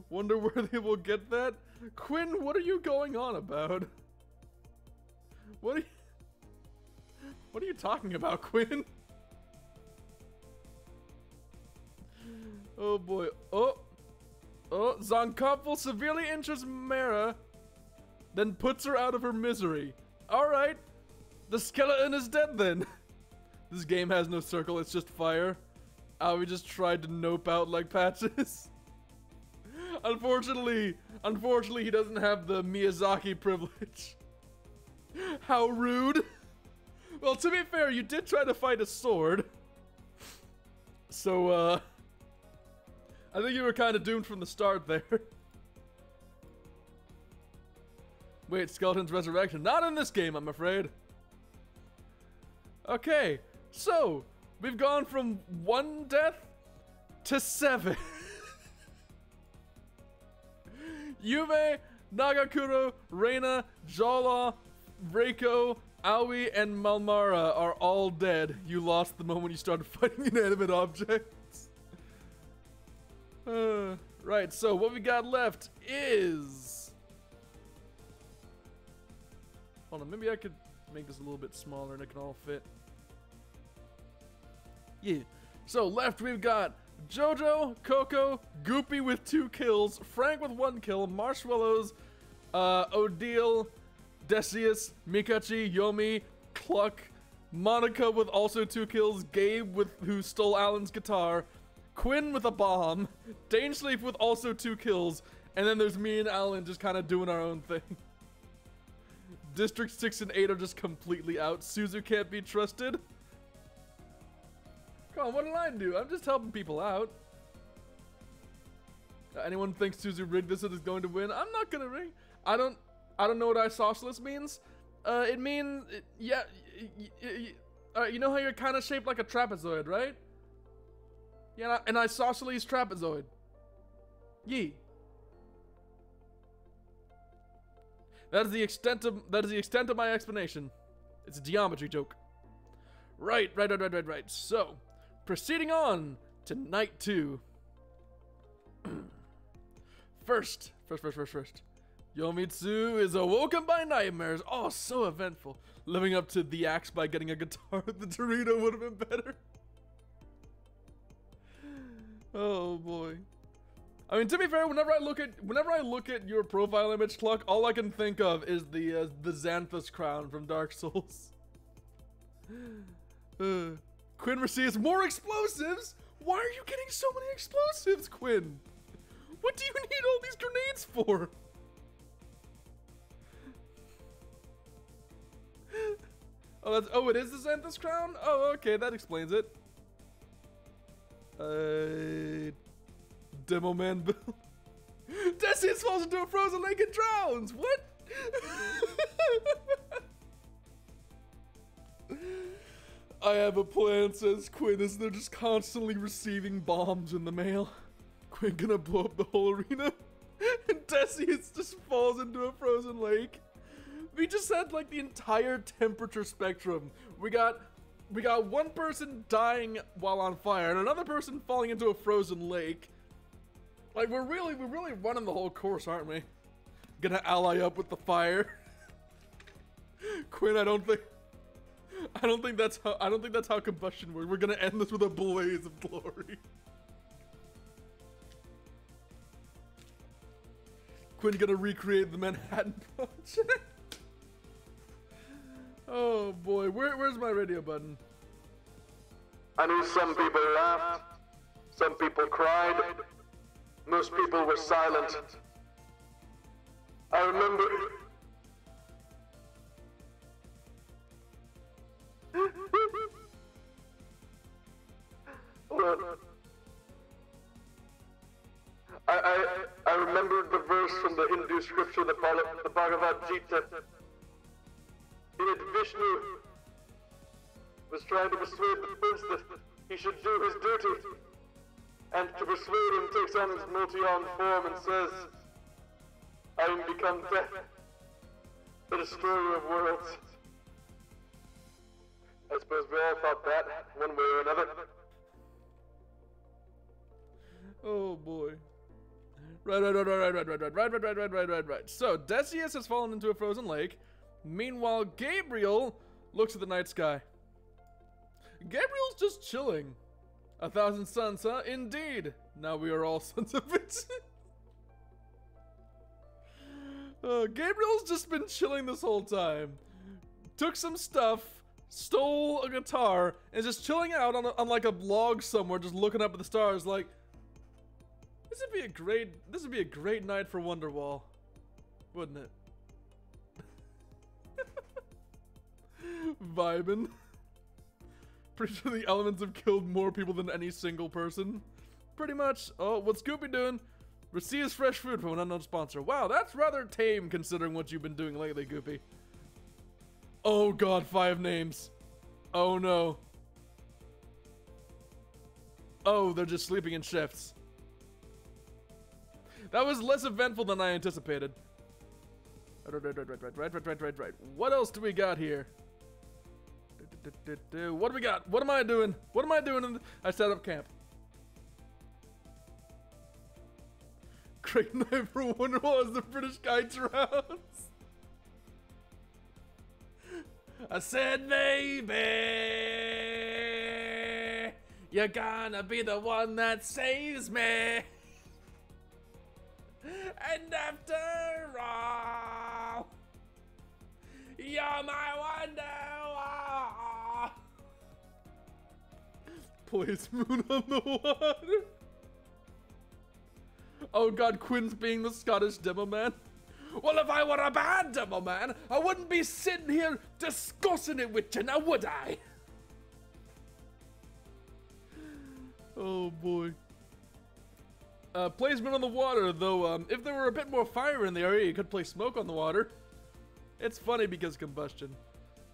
Speaker 1: Wonder where they will get that? Quinn, what are you going on about? What are you talking about, Quinn? Oh boy. Oh, Zonkopfel severely injures Mara, then puts her out of her misery. Alright, the skeleton is dead then. This game has no circle, it's just fire. We just tried to nope out like Patches. Unfortunately, he doesn't have the Miyazaki privilege. How rude. Well, to be fair, you did try to fight a sword. So, I think you were kind of doomed from the start there. Wait, Skeleton's Resurrection. Not in this game, I'm afraid. Okay, so we've gone from 1 death to 7. Yume, Nagakuro, Reina, Jawlaw, Reiko, Aoi, and Malmara are all dead. You lost the moment you started fighting inanimate objects. Right, so what we got left is... Hold on, maybe I could make this a little bit smaller and it can all fit. Yeah. So left we've got Jojo, Coco, Goopy with 2 kills, Frank with 1 kill, Marshmallows, Odile, Decius, Mikachi, Yomi, Cluck, Monica with also 2 kills, Gabe who stole Alan's guitar, Quinn with a bomb, Danesleep with also 2 kills, and then there's me and Alan just kind of doing our own thing. District 6 and 8 are just completely out. Suzu can't be trusted. Come on, what did I do? I'm just helping people out. Anyone thinks Suzu rigged this and is going to win? I'm not gonna rig. I don't know what isosceles means. It means, yeah, you know how you're kind of shaped like a trapezoid, right? Yeah, an isosceles trapezoid. Yee. That is the extent of my explanation. It's a geometry joke. Right. So, proceeding on to night 2. First. Yomitsu is awoken by nightmares. Oh, so eventful. Living up to the axe by getting a guitar with the Dorito would have been better. Oh boy. I mean, to be fair, whenever I look at your profile image, Cluck, all I can think of is the Xanthus crown from Dark Souls. Quinn receives more explosives. Why are you getting so many explosives, Quinn? What do you need all these grenades for? Oh, it is the Xanthus crown? Oh, okay, that explains it. Demo man build. Decius falls into a frozen lake and drowns! What? I have a plan, says Quinn, as they're just constantly receiving bombs in the mail. Quinn gonna blow up the whole arena, and Decius just falls into a frozen lake. We just had like the entire temperature spectrum. We got one person dying while on fire, and another person falling into a frozen lake. Like we're really running the whole course, aren't we? Gonna ally up with the fire. Quinn, I don't think that's how combustion works. We're gonna end this with a blaze of glory. Quinn gonna recreate the Manhattan Project. Oh boy, where's my radio button?
Speaker 2: I knew some people laughed, some people cried, most people were silent. I remember... I remembered the verse from the Hindu scripture, the Bhagavad Gita. In it, Vishnu was trying to persuade the prince that he should do his duty. And to persuade him, takes on his multi-armed form and says, I am become death, the destroyer of worlds. I suppose we all thought that, one way or another.
Speaker 1: Oh boy. Right. So, Decius has fallen into a frozen lake. Meanwhile, Gabriel looks at the night sky. Gabriel's just chilling. 1,000 suns, huh? Indeed. Now we are all sons of bitches. Gabriel's just been chilling this whole time. Took some stuff, stole a guitar, and just chilling out on like a log somewhere, just looking up at the stars like, this would be a great night for Wonderwall, wouldn't it? Vibin'. Pretty sure the elements have killed more people than any single person. Pretty much. Oh, what's Goopy doing? Receives fresh food from an unknown sponsor. Wow, that's rather tame considering what you've been doing lately, Goopy. Oh god, 5 names. Oh no. Oh, they're just sleeping in shifts. That was less eventful than I anticipated. Right. What else do we got here? What do we got? What am I doing? What am I doing? I set up camp. Great night for Wonderwall as the British guy drowns. I said, baby, you're gonna be the one that saves me. And after all, you're my Wonderwall. Place moon on the water. Oh god, Quinn's being the Scottish demo man. Well, if I were a bad demo man, I wouldn't be sitting here discussing it with you now, would I? Oh boy. Placement on the water, though, if there were a bit more fire in the area, you could place smoke on the water. It's funny because combustion.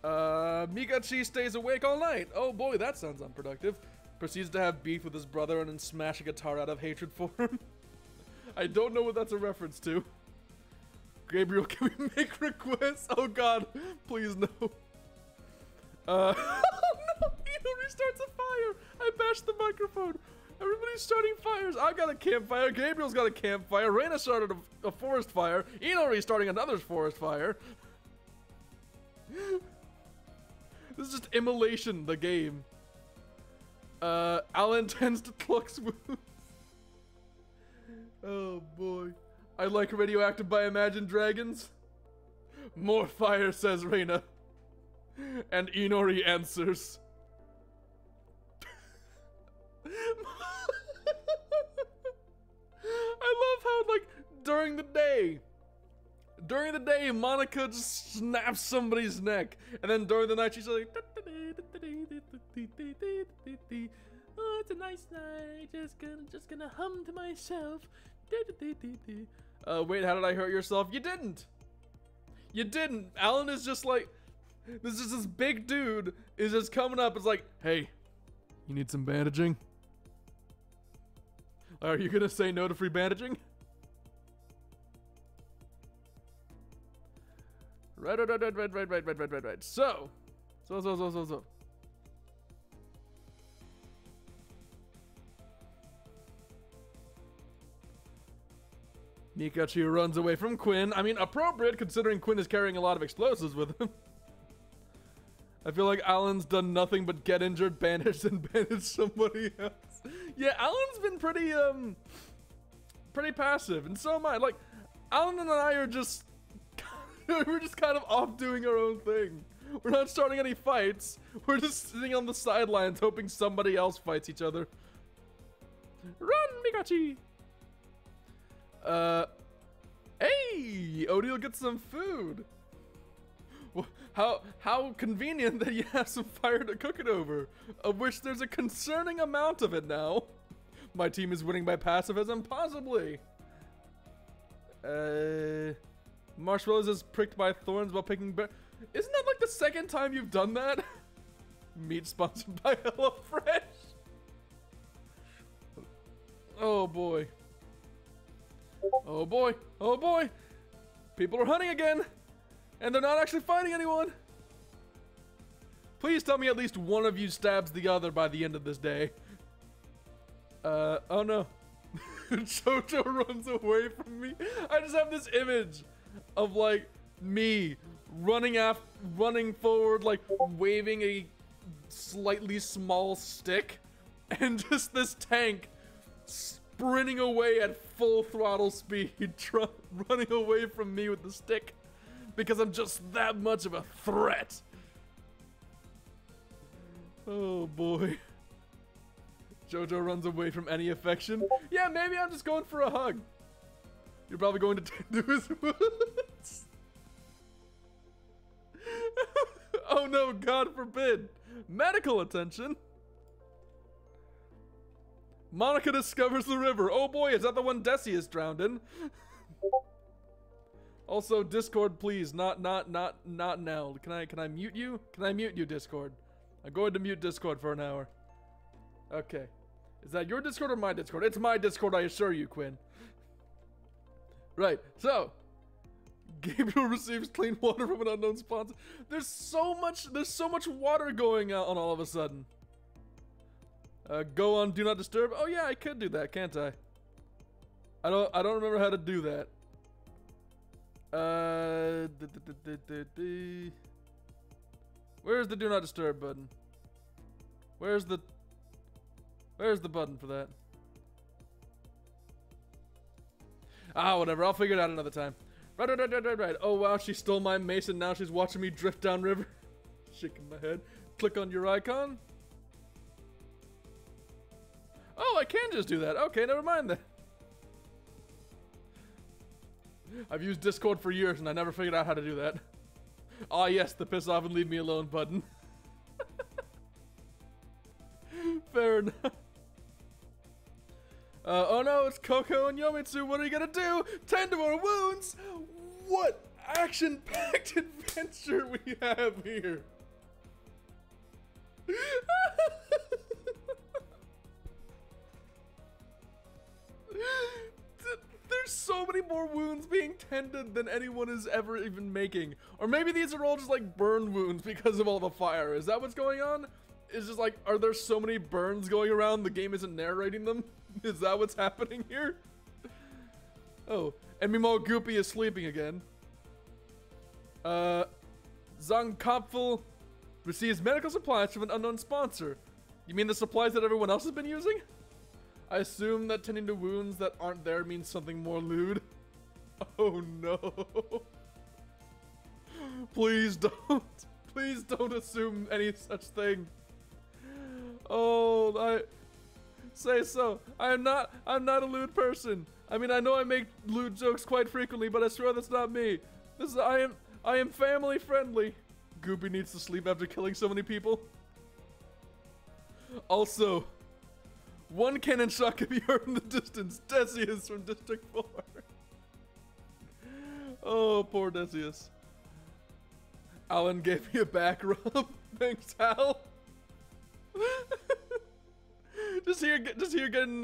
Speaker 1: Mikachi stays awake all night. Oh boy, that sounds unproductive. Proceeds to have beef with his brother and then smash a guitar out of hatred for him. I don't know what that's a reference to. Gabriel, can we make requests? Oh god, please no. Oh no, Eno restarts a fire. I bashed the microphone. Everybody's starting fires. I've got a campfire. Gabriel's got a campfire. Reina started a forest fire. Eno restarting another forest fire. This is just immolation, the game. Alan tends to cluck smooth. Oh boy. I like radioactive by Imagine Dragons. More fire, says Reina. And Inori answers. I love like, during the day. During the day, Monica just snaps somebody's neck. And then during the night, she's like, oh, it's a nice night. Just gonna hum to myself. Wait, how did I hurt yourself? You didn't. You didn't. Alan is just like, this big dude is just coming up. It's like, hey, you need some bandaging? Are you gonna say no to free bandaging? Right. So. Mikachi runs away from Quinn. I mean, appropriate considering Quinn is carrying a lot of explosives with him. I feel like Alan's done nothing but get injured, bandaged, and bandage somebody else. Yeah, Alan's been pretty passive, and so am I. Like, Alan and I are just, we're just kind of off doing our own thing. We're not starting any fights. We're just sitting on the sidelines hoping somebody else fights each other. Run, Mikachi! Hey! Odile gets some food. How convenient that you have some fire to cook it over, of which there's a concerning amount of it now. My team is winning by pacifism, possibly. Marshmallows is pricked by thorns while picking Isn't that like the second time you've done that? Meat sponsored by HelloFresh. Oh boy. Oh boy. Oh boy. People are hunting again. And they're not actually fighting anyone. Please tell me at least one of you stabs the other by the end of this day. Oh no. Jojo runs away from me. I just have this image of like me running forward, like waving a slightly small stick, and just this tank sprinting away at full throttle speed, running away from me with the stick. Because I'm just that much of a threat. Oh boy. Jojo runs away from any affection. Yeah, maybe I'm just going for a hug. You're probably going to tend to his wounds. Oh no, God forbid. Medical attention. Monica discovers the river. Oh boy, is that the one Desi is drowned in? Also, Discord, please, not now. Can I mute you? Can I mute you, Discord? I'm going to mute Discord for an hour. Okay. Is that your Discord or my Discord? It's my Discord, I assure you, Quinn. Right, so Gabriel receives clean water from an unknown sponsor. There's so much water going on all of a sudden. Go on Do Not Disturb. Oh yeah, I could do that, can't I? I don't remember how to do that. Where's the Do Not Disturb button? Where's the button for that? Ah, whatever. I'll figure it out another time. Right. Oh wow, she stole my mace and now she's watching me drift down river. Shaking my head. Click on your icon. Oh, I can just do that. Okay, never mind then. I've used Discord for years and I never figured out how to do that. Ah yes, the piss off and leave me alone button. Fair enough. Oh no, it's Coco and Yomitsu. What are you gonna do? Tend to our wounds? What action-packed adventure we have here. There's so many more wounds being tended than anyone is ever even making. Or maybe these are all just like burn wounds because of all the fire. Is that what's going on? It's just like, are there so many burns going around the game isn't narrating them? Is that what's happening here? Oh, and Mimo Goopy is sleeping again. Zongkopfel receives medical supplies from an unknown sponsor. You mean the supplies that everyone else has been using? I assume that tending to wounds that aren't there means something more lewd. Oh no. Please don't. Please don't assume any such thing. Oh, I say so. I'm not a lewd person. I mean, I know I make lewd jokes quite frequently, but I swear that's not me. This is I am family friendly. Goopy needs to sleep after killing so many people. Also, one cannon shot can be heard in the distance. Decius from District 4. Oh, poor Decius. Alan gave me a back rub. Thanks, Al. just here getting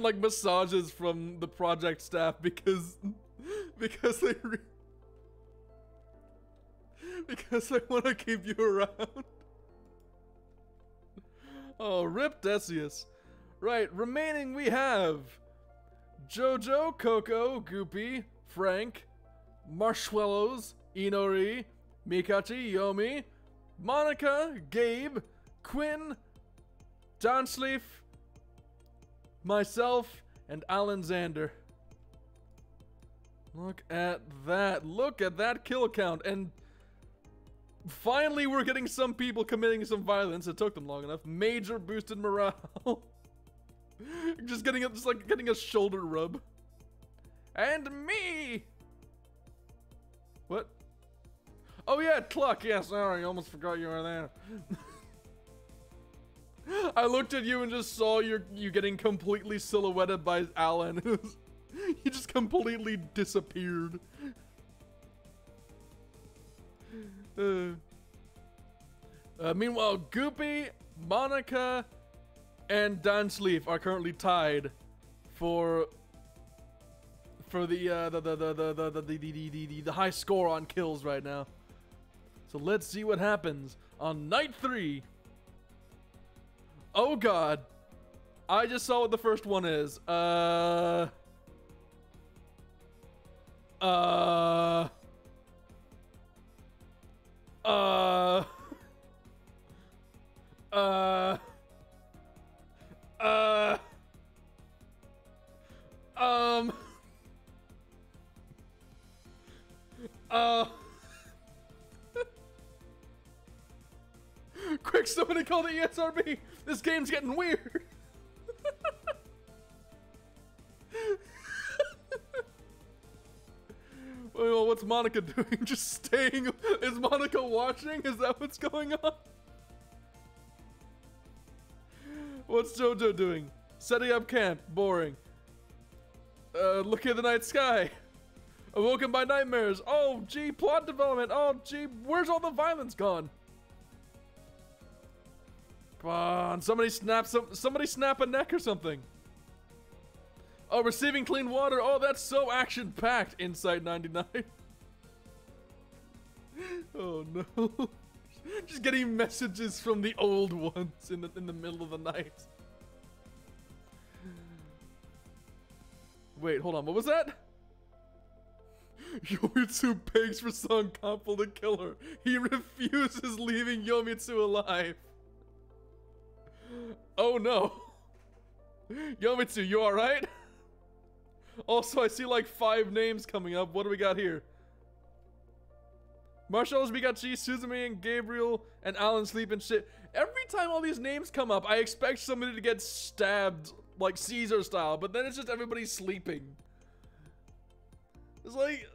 Speaker 1: like massages from the project staff because they want to keep you around. Oh, rip Decius. Right, remaining we have Jojo, Coco, Goopy, Frank, Marshmallows, Inori, Mikachi, Yomi, Monica, Gabe, Quinn, Johnsleaf, myself, and Alexander. Look at that. Look at that kill count. And finally we're getting some people committing some violence. It took them long enough. Major boosted morale. just getting a shoulder rub. And me! What? Oh yeah, Cluck. Yeah, sorry, I almost forgot you were there. I looked at you and just saw you getting completely silhouetted by Alan. You just completely disappeared. Meanwhile, Goopy, Monica, and Dan Sleef are currently tied for the high score on kills right now. So let's see what happens on night 3. Oh god. I just saw what the first one is. Quick, somebody call the ESRB! This game's getting weird! Well, what's Monica doing? Just staying? Is Monica watching? Is that what's going on? What's Jojo doing? Setting up camp. Boring. Looking at the night sky. Awoken by nightmares. Oh, gee, plot development. Oh, gee, where's all the violence gone? Come on, somebody snap a neck or something. Oh, receiving clean water. Oh, that's so action-packed. Insight 99. Oh no. Just getting messages from the old ones in the middle of the night. Wait, hold on. What was that? Yomitsu begs for Son Kampo to kill her. He refuses, leaving Yomitsu alive. Oh no. Yomitsu, you alright? Also, I see like 5 names coming up. What do we got here? Marshall's Mikachi, Suzumi, and Gabriel, and Alan sleep and shit. Every time all these names come up, I expect somebody to get stabbed, like Caesar style, but then it's just everybody sleeping. It's like,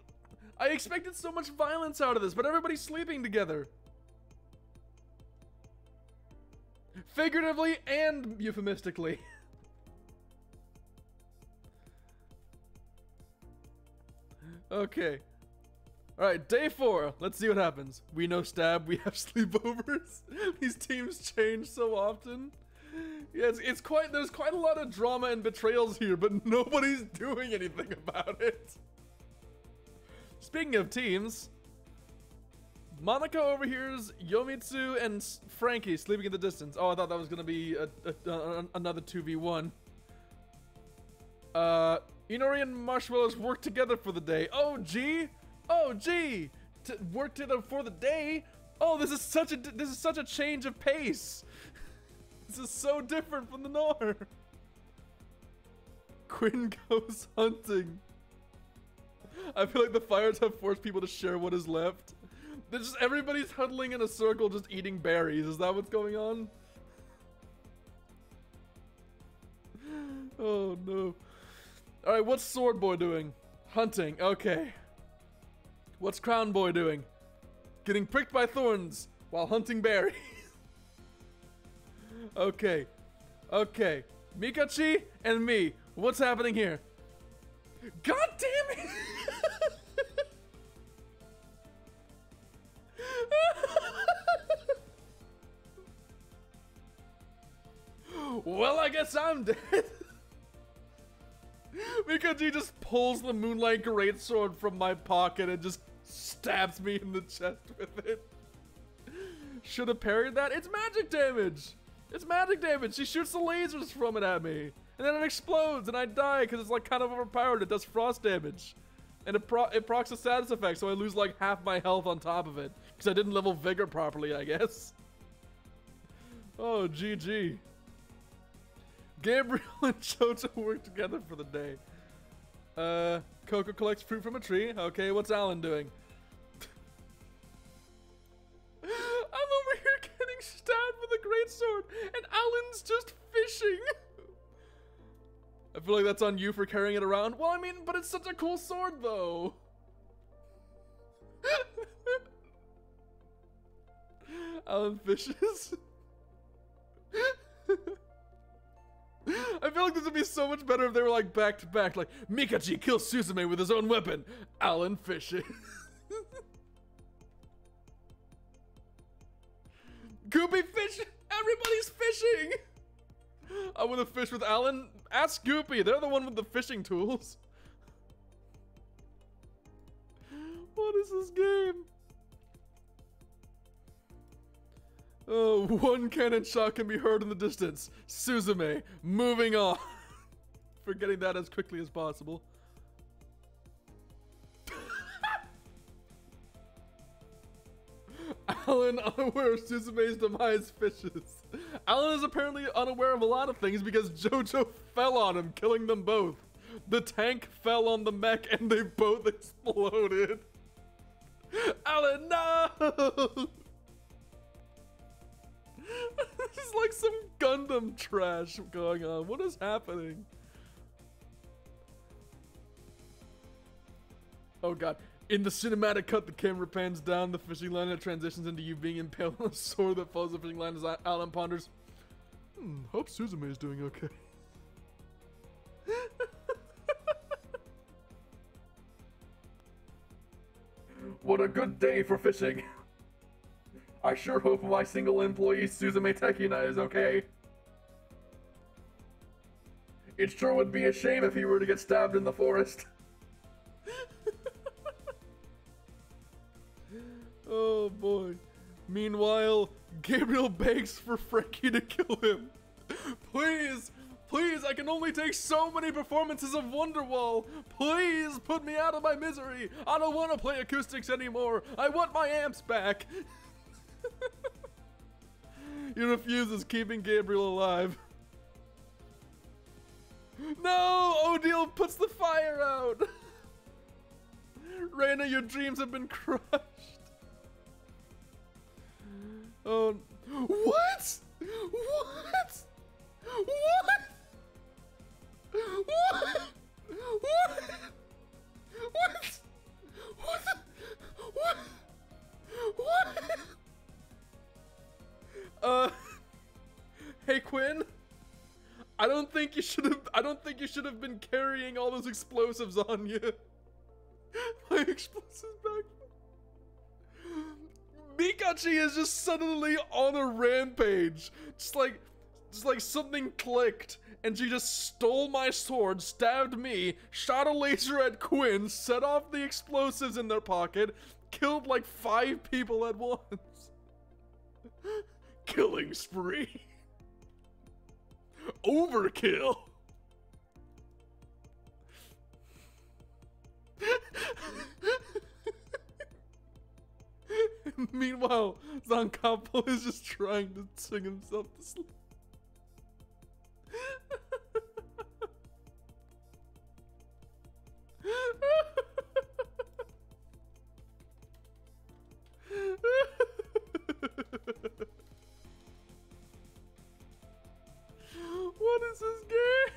Speaker 1: I expected so much violence out of this, but everybody's sleeping together. Figuratively and euphemistically. Okay. Alright, day 4. Let's see what happens. We know stab, we have sleepovers. These teams change so often. Yeah, there's quite a lot of drama and betrayals here, but nobody's doing anything about it. Speaking of teams, Monica overhears Yomitsu and Frankie sleeping in the distance. Oh, I thought that was gonna be another 2v1. Inori and Marshmallows work together for the day. Oh, gee! Oh, gee! To work together for the day? Oh, this is such a change of pace. This is so different from the norm. Quinn goes hunting. I feel like the fires have forced people to share what is left. Everybody's huddling in a circle just eating berries. Is that what's going on? Oh no. Alright, what's Sword Boy doing? Hunting, okay. What's Crown Boy doing? Getting pricked by thorns while hunting berries. Okay. Okay. Mikachi and me. What's happening here? God damn it! Well, I guess I'm dead. Mikachi just pulls the Moonlight Greatsword from my pocket and just stabs me in the chest with it. Should have parried that. It's magic damage. It's magic damage. She shoots the lasers from it at me. And then it explodes and I die because it's like kind of overpowered. It does frost damage. And it procs the status effect, so I lose like half my health on top of it. Because I didn't level Vigor properly, I guess. Oh, GG. Gabriel and Jojo work together for the day. Coco collects fruit from a tree. Okay, what's Alan doing? I'm over here getting stabbed with a greatsword, and Alan's just fishing. I feel like that's on you for carrying it around. Well, I mean, but it's such a cool sword, though. Alan fishes. I feel like this would be so much better if they were like back to back, like Mikachi kills Suzume with his own weapon, Alan fishes. Goopy fish! Everybody's fishing! I want to fish with Alan. Ask Goopy, they're the one with the fishing tools. What is this game? Oh, one cannon shot can be heard in the distance. Suzume, moving on. Forgetting that as quickly as possible. Alan unaware of Suzume's demise fishes. Alan is apparently unaware of a lot of things because Jojo fell on him, killing them both. The tank fell on the mech and they both exploded. Alan, no! This is like some Gundam trash going on. What is happening? Oh god. In the cinematic cut, the camera pans down the fishing line and it transitions into you being impaled on a sword that follows the fishing line as Alan ponders. Hope Suzume is doing okay. What a good day for fishing. I sure hope my single employee Suzume Tekina is okay. It sure would be a shame if he were to get stabbed in the forest. Oh boy. Meanwhile, Gabriel begs for Frankie to kill him. Please, please, I can only take so many performances of Wonderwall. Please put me out of my misery. I don't want to play acoustics anymore. I want my amps back. He refuses, keeping Gabriel alive. No! Odile puts the fire out! Reina, your dreams have been crushed. Oh, what? What? What? What? What? What? What? What? What? Hey Quinn, I don't think you should have been carrying all those explosives on you. My explosives back. Mikachi is just suddenly on a rampage. Just like something clicked and she just stole my sword, stabbed me, shot a laser at Quinn, set off the explosives in their pocket, killed like 5 people at once. Killing spree. Overkill. Meanwhile, Zancapo is just trying to sing himself to sleep. What is this game?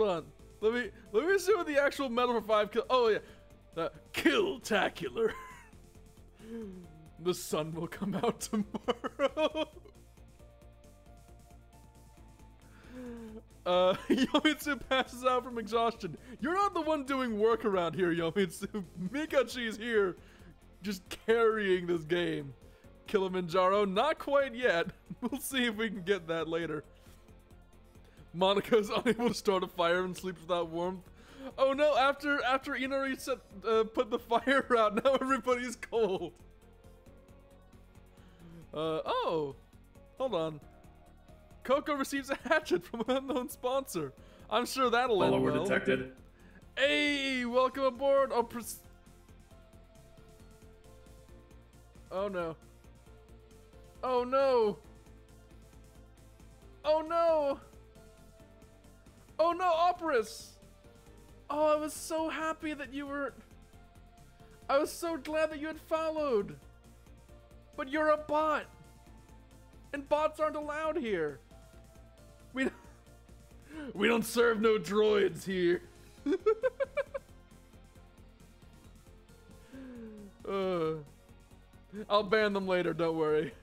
Speaker 1: Hold on. Let me see what the actual medal for 5 kill. Oh yeah, kill-tacular. The sun will come out tomorrow. Yomitsu passes out from exhaustion. You're not the one doing work around here, Yomitsu. Mikachi's here, just carrying this game. Kilimanjaro, not quite yet. We'll see if we can get that later. Monika's unable to start a fire and sleeps without warmth. Oh no, after Inari put the fire out, now everybody's cold. Oh, hold on. Coco receives a hatchet from an unknown sponsor. I'm sure that'll end well.
Speaker 3: Follower detected.
Speaker 1: Hey, welcome aboard. Oh no. Oh no. Oh no. Oh no, Operas. Oh, I was so happy that you were... I was so glad that you had followed. But you're a bot. And bots aren't allowed here. We don't serve no droids here. I'll ban them later, don't worry.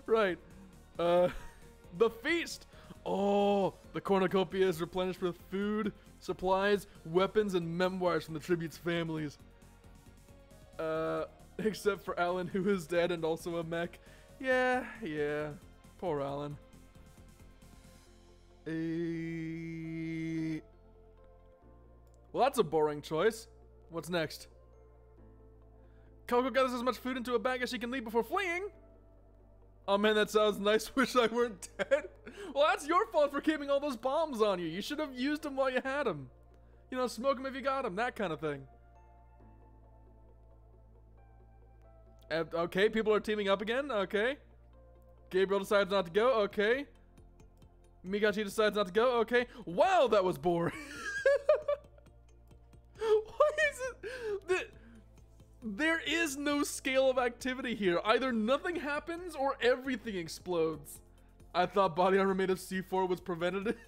Speaker 1: Right. The feast. Oh, the cornucopia is replenished with food, supplies, weapons, and memoirs from the tribute's families. Except for Alan, who is dead and also a mech. Yeah. Poor Alan. Well, that's a boring choice. What's next? Coco gathers as much food into a bag as she can leave before fleeing. Oh man, that sounds nice. Wish I weren't dead. Well, that's your fault for keeping all those bombs on you. You should have used them while you had them. You know, smoke them if you got them. That kind of thing. Okay, people are teaming up again. Okay. Gabriel decides not to go. Okay. Mikachi decides not to go. Okay. Wow, that was boring. Why is it... There is no scale of activity here. Either nothing happens or everything explodes. I thought body armor made of C4 was preventative.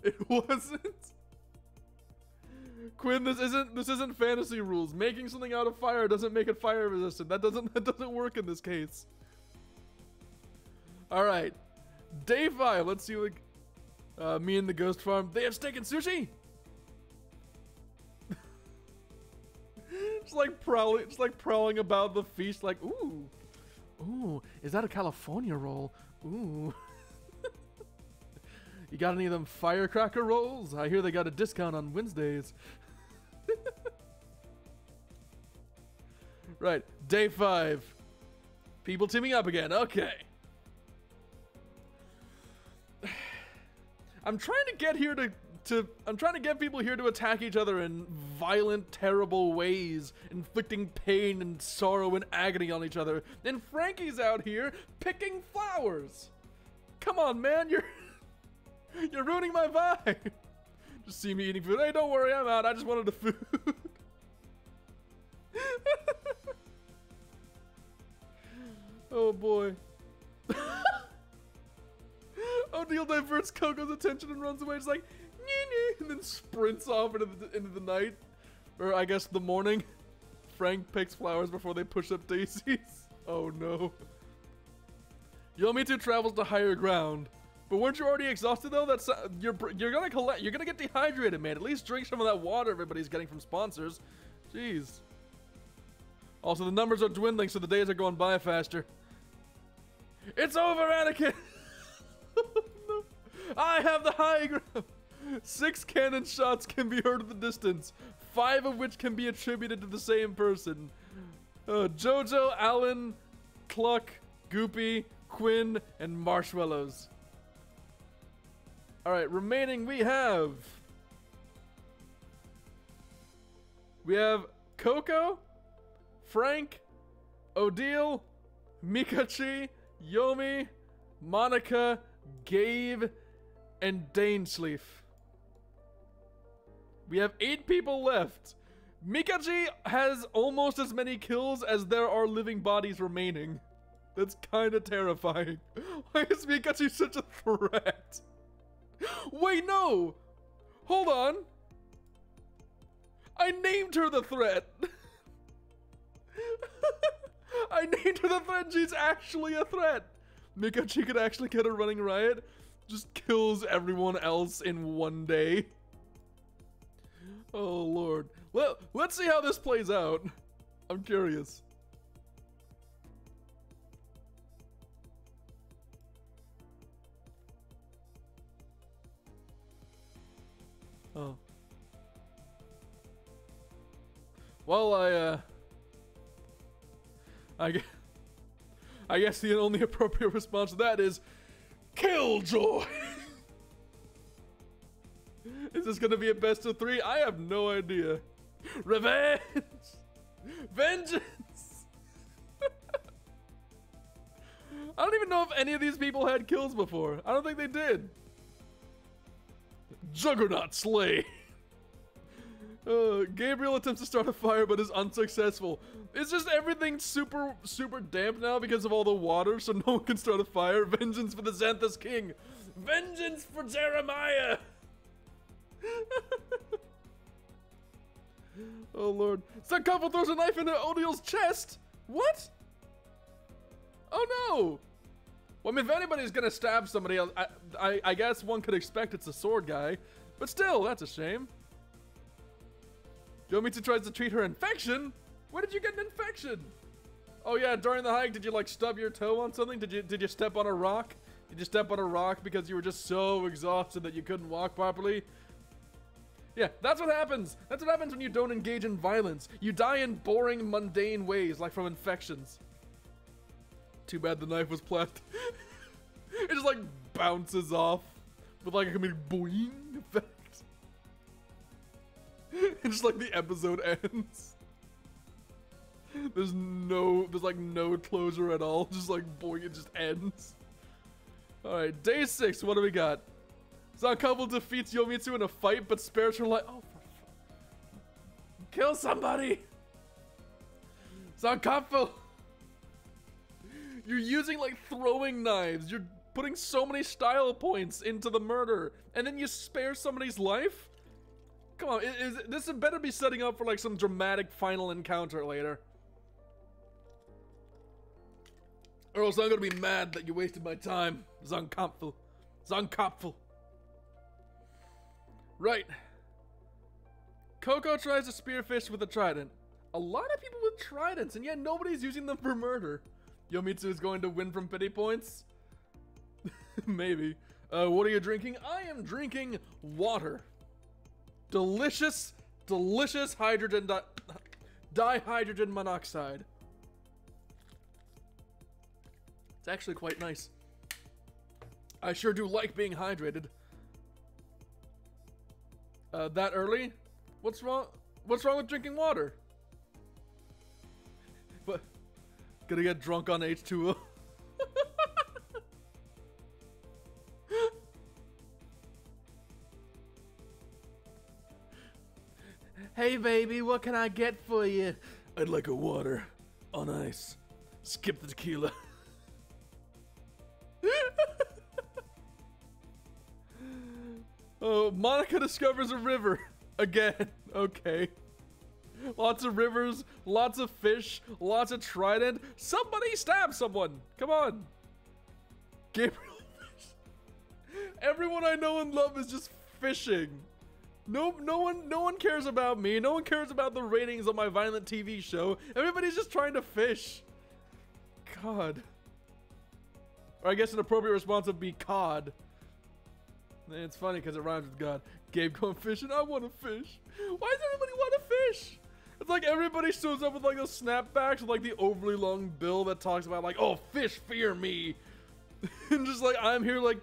Speaker 1: It wasn't. Quinn, this isn't fantasy rules. Making something out of fire doesn't make it fire resistant. That doesn't work in this case. All right, day 5. Let's see what me and the ghost farm. They have steak and sushi. Just like prowling about the feast. Like, ooh, is that a California roll? Ooh. You got any of them firecracker rolls? I hear they got a discount on Wednesdays. Right, day 5. People teaming up again. Okay. I'm trying to get here I'm trying to get people here to attack each other in violent, terrible ways, inflicting pain and sorrow and agony on each other. And Frankie's out here picking flowers. Come on, man, you're ruining my vibe. Just see me eating food. Hey, don't worry, I'm out. I just wanted the food. Oh boy. O'Neill diverts Coco's attention and runs away. Just like, nee, and then sprints off into the night, or I guess the morning. Frank picks flowers before they push up daisies. Oh no. Yomitsu travels to higher ground. But weren't you already exhausted though? That's you're gonna get dehydrated, man. At least drink some of that water everybody's getting from sponsors. Jeez. Also, the numbers are dwindling, so the days are going by faster. It's over, Anakin. No. I have the high ground. 6 cannon shots can be heard at the distance, 5 of which can be attributed to the same person. Jojo, Alan, Cluck, Goopy, Quinn, and Marshmallows. Alright, remaining we have Coco, Frank, Odile, Mikachi, Yomi, Monica, Gabe, and Dainsleaf. We have 8 people left. Mikachi has almost as many kills as there are living bodies remaining. That's kind of terrifying. Why is Mikachu such a threat? Wait, no! Hold on. I named her the threat. I named her the threat. She's actually a threat. Mikachu could actually get a running riot. Just kills everyone else in one day. Oh, Lord. Well, let's see how this plays out. I'm curious. Oh. Well, I guess the only appropriate response to that is Killjoy. Is this gonna be a best of 3? I have no idea. Revenge! Vengeance! I don't even know if any of these people had kills before. I don't think they did. Juggernaut Slay. Gabriel attempts to start a fire but is unsuccessful. It's just everything super damp now because of all the water, so no one can start a fire. Vengeance for the Xanthus King. Vengeance for Jeremiah. Oh, Lord. Some couple throws a knife into Odiel's chest. What? Oh, no. Well, I mean, if anybody's gonna stab somebody, I guess one could expect it's a sword guy. But still, that's a shame. Yomitsu tries to treat her infection? Where did you get an infection? Oh yeah, during the hike, did you like stub your toe on something? Did you step on a rock? Did you step on a rock because you were just so exhausted that you couldn't walk properly? Yeah, that's what happens. That's what happens when you don't engage in violence. You die in boring, mundane ways, like from infections. Too bad the knife was plastic. It just like bounces off with like a boing effect. It's just like the episode ends. There's like no closure at all. Just like boing, it just ends. Alright, day 6, what do we got? Zankouple defeats Yomitsu in a fight but spares her life. Oh, kill somebody! Zankouple! You're using like throwing knives. You're putting so many style points into the murder, and then you spare somebody's life? Come on, this better be setting up for like some dramatic final encounter later. Or else I'm gonna be mad that you wasted my time, Zankouple. Zankouple. Right. Coco tries to spearfish with a trident. A lot of people with tridents, and yet nobody's using them for murder. Yomitsu is going to win from pity points? Maybe. What are you drinking? I am drinking water. Delicious, delicious hydrogen dihydrogen monoxide. It's actually quite nice. I sure do like being hydrated. That early? What's wrong? What's wrong with drinking water? But gonna get drunk on H2O. Hey baby, what can I get for you? I'd like a water on ice. Skip the tequila. Oh, Monica discovers a river. Again. Okay. Lots of rivers, lots of fish, lots of trident. Somebody stab someone. Come on. Gabriel fish. Everyone I know and love is just fishing. No one cares about me. No one cares about the ratings of my violent TV show. Everybody's just trying to fish. God. Or I guess an appropriate response would be cod. It's funny because it rhymes with God. Gabe going fishing. I want to fish. Why does everybody want to fish? It's like everybody shows up with like those snapbacks with like the overly long bill that talks about like, oh, fish fear me. And just like, I'm here like,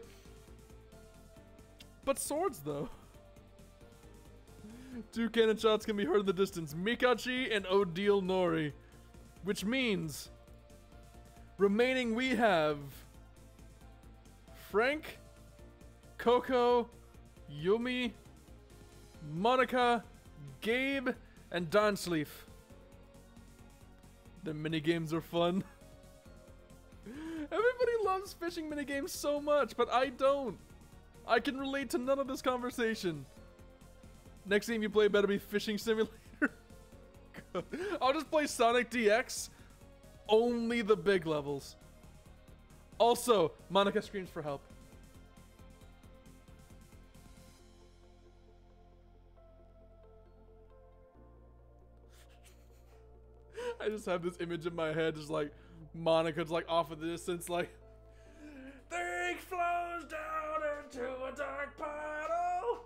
Speaker 1: but swords though. 2 cannon shots can be heard in the distance. Mikachi and Odile Nori. Which means, remaining we have Frank, Coco, Yumi, Monica, Gabe, and Donsleaf. The minigames are fun. Everybody loves fishing minigames so much, but I don't. I can relate to none of this conversation. Next game you play better be Fishing Simulator. I'll just play Sonic DX. Only the big levels. Also, Monica screams for help. I just have this image in my head, just like Monica's like off in the distance, like the ink flows down into a dark puddle.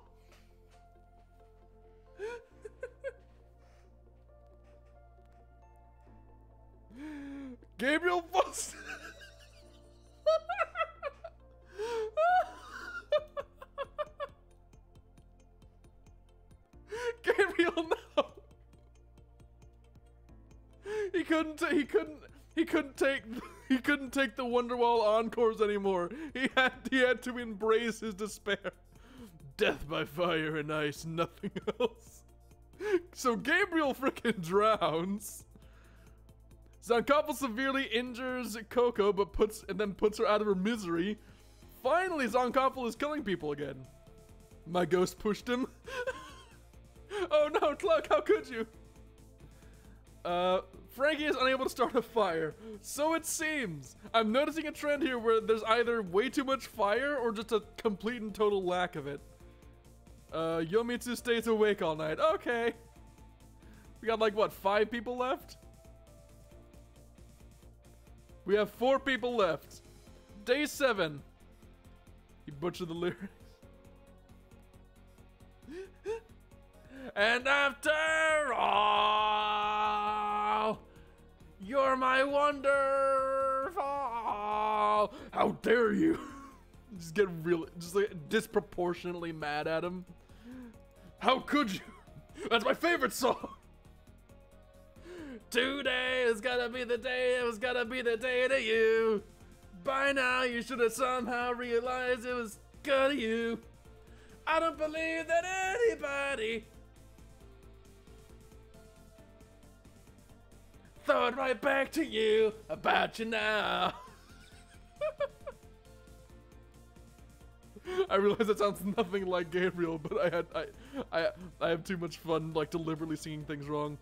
Speaker 1: Gabriel Bust. Gabriel, no. He couldn't take the Wonderwall encores anymore. He had to embrace his despair. Death by fire and ice, nothing else. So Gabriel frickin' drowns. Zonkoppel severely injures Coco, but puts her out of her misery. Finally, Zonkoppel is killing people again. My ghost pushed him. Oh no, Cluck, how could you? Frankie is unable to start a fire. So it seems. I'm noticing a trend here where there's either way too much fire or just a complete and total lack of it. Yomitsu stays awake all night. Okay. We got like, what, 5 people left? We have 4 people left. Day 7. He butchered the lyrics. And after all, you're my wonderful. How dare you? Just get really, just like disproportionately mad at him. How could you? That's my favorite song. Today is gonna be the day, it was gonna be the day to you. By now you should have somehow realized it was good to you. I don't believe that anybody throw it right back to you about you now. I realize that sounds nothing like Gabriel, but I have too much fun like deliberately singing things wrong.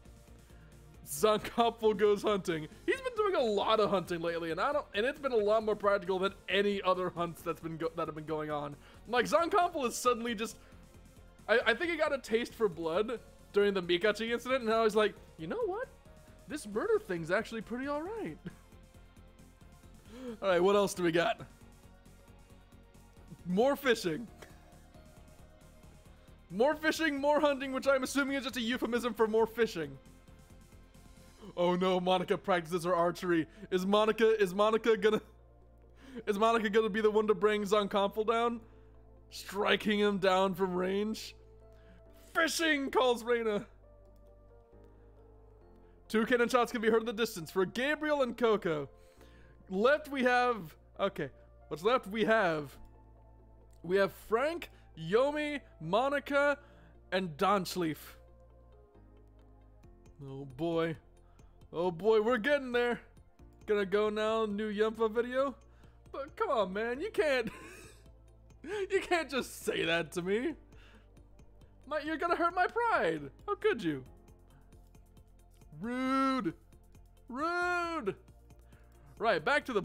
Speaker 1: Zonkoppel goes hunting. He's been doing a lot of hunting lately, and it's been a lot more practical than any other hunts that have been going on. Like Zonkoppel is suddenly just, I think he got a taste for blood during the Mikachi incident, and now he's like, you know what? This murder thing's actually pretty all right. All right, what else do we got? More fishing. More fishing, more hunting, which I'm assuming is just a euphemism for more fishing. Oh no, Monica practices her archery. Is Monica gonna be the one to bring Zonkoppel down? Striking him down from range? Fishing, calls Reina. 2 cannon shots can be heard in the distance for Gabriel and Coco. Left we have, okay, what's left we have Frank, Yomi, Monica, and Donschleif. Oh boy. Oh boy, we're getting there. Gonna go now, new Yumpa video. But come on, man, you can't just say that to me. You're gonna hurt my pride. How could you? Rude. Rude. Right, back to the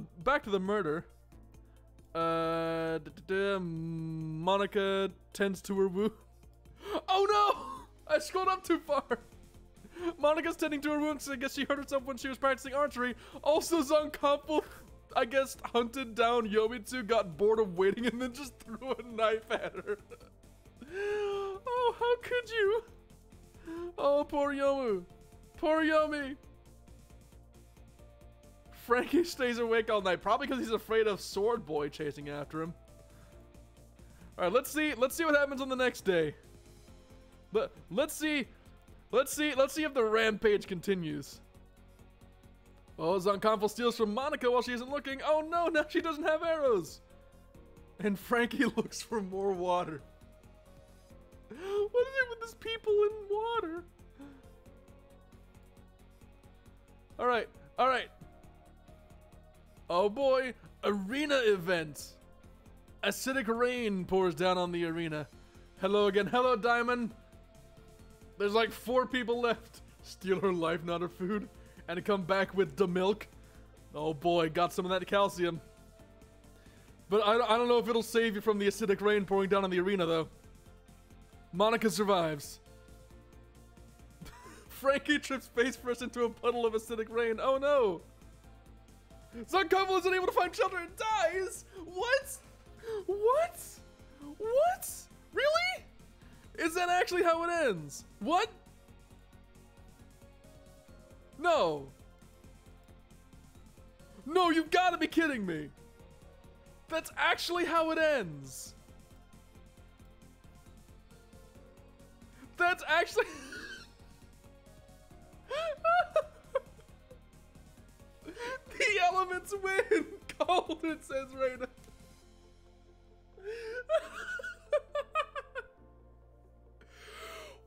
Speaker 1: murder. Monica tends to her wound. Oh no! I scrolled up too far. Monica's tending to her wounds. I guess she hurt herself when she was practicing archery. Also, Zonkoppel, I guess, hunted down Yomitsu, got bored of waiting, and then just threw a knife at her. Oh, how could you? Oh, poor Yomu. Poor Yomi. Frankie stays awake all night, probably because he's afraid of Sword Boy chasing after him. All right, let's see what happens on the next day. Let's see if the rampage continues. Oh, Zonkoppel steals from Monica while she isn't looking. Oh no, now she doesn't have arrows. And Frankie looks for more water. What is it with these people in water? All right. Oh boy, arena event. Acidic rain pours down on the arena. Hello again. Hello, Diamond. There's like 4 people left. Steal her life, not her food. And come back with the milk. Oh boy, got some of that calcium. But I don't know if it'll save you from the acidic rain pouring down on the arena, though. Monica survives. Frankie trips face first into a puddle of acidic rain. Oh no! Zarkovo isn't able to find shelter and dies! What? What? What? Really? Is that actually how it ends? What? No. No, you've got to be kidding me. That's actually how it ends. That's actually... The elements win! Called, it says right now.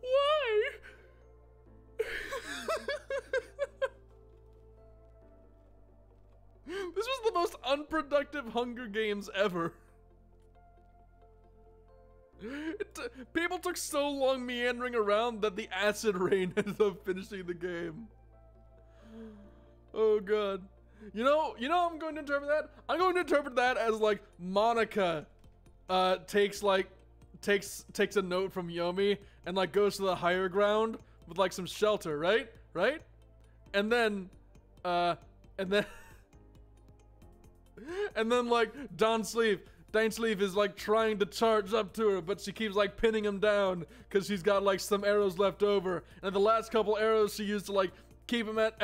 Speaker 1: Why? This was the most unproductive Hunger Games ever. People took so long meandering around that the acid rain ended up finishing the game. Oh god. You know how I'm going to interpret that? I'm going to interpret that as like Monica takes a note from Yomi and like goes to the higher ground with like some shelter, right? And then like Dane Sleeve is like trying to charge up to her, but she keeps like pinning him down because she's got like some arrows left over. And the last couple arrows she used to like keep him at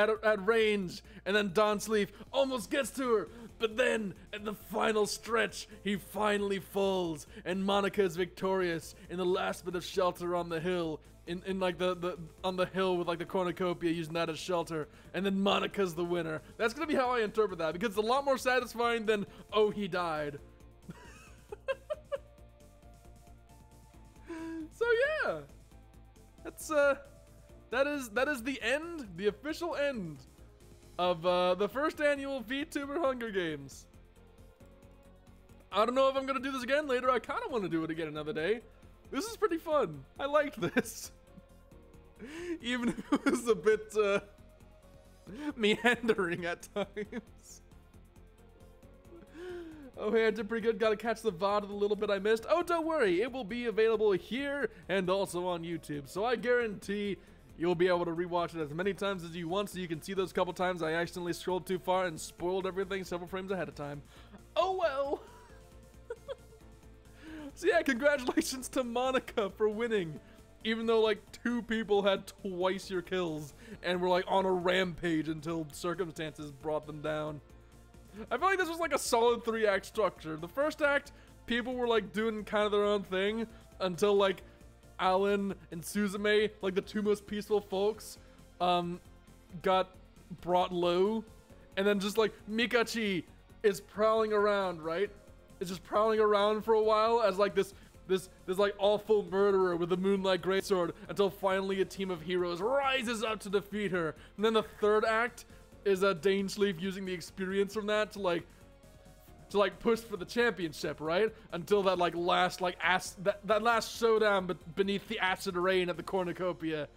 Speaker 1: range, and then Dane Sleeve almost gets to her, but then at the final stretch he finally falls, and Monica is victorious in the last bit of shelter on the hill, in like on the hill with like the cornucopia, using that as shelter, and then Monica's the winner. That's gonna be how I interpret that, because it's a lot more satisfying than, oh, he died. So yeah, that's that is the end, the official end of the first annual VTuber Hunger Games. I don't know if I'm gonna do this again later. I kind of want to do it again another day. This is pretty fun. I liked this, even if it was a bit meandering at times. Oh, hey, I did pretty good. Gotta catch the VOD of the little bit I missed. Oh, don't worry. It will be available here and also on YouTube. So I guarantee you'll be able to rewatch it as many times as you want, so you can see those couple times I accidentally scrolled too far and spoiled everything several frames ahead of time. Oh, well. So yeah, congratulations to Monica for winning. Even though like 2 people had twice your kills and were like on a rampage until circumstances brought them down. I feel like this was like a solid 3-act structure. The first act, people were like doing kind of their own thing until like Alan and Suzume, like the 2 most peaceful folks, got brought low. And then just like Mikachi is prowling around, right? It's just prowling around for a while as like this like awful murderer with the Moonlight Greatsword, until finally a team of heroes rises up to defeat her. And then the 3rd act is Dane Sleeve using the experience from that to like push for the championship, right? Until that like last like that last showdown beneath the acid rain at the cornucopia.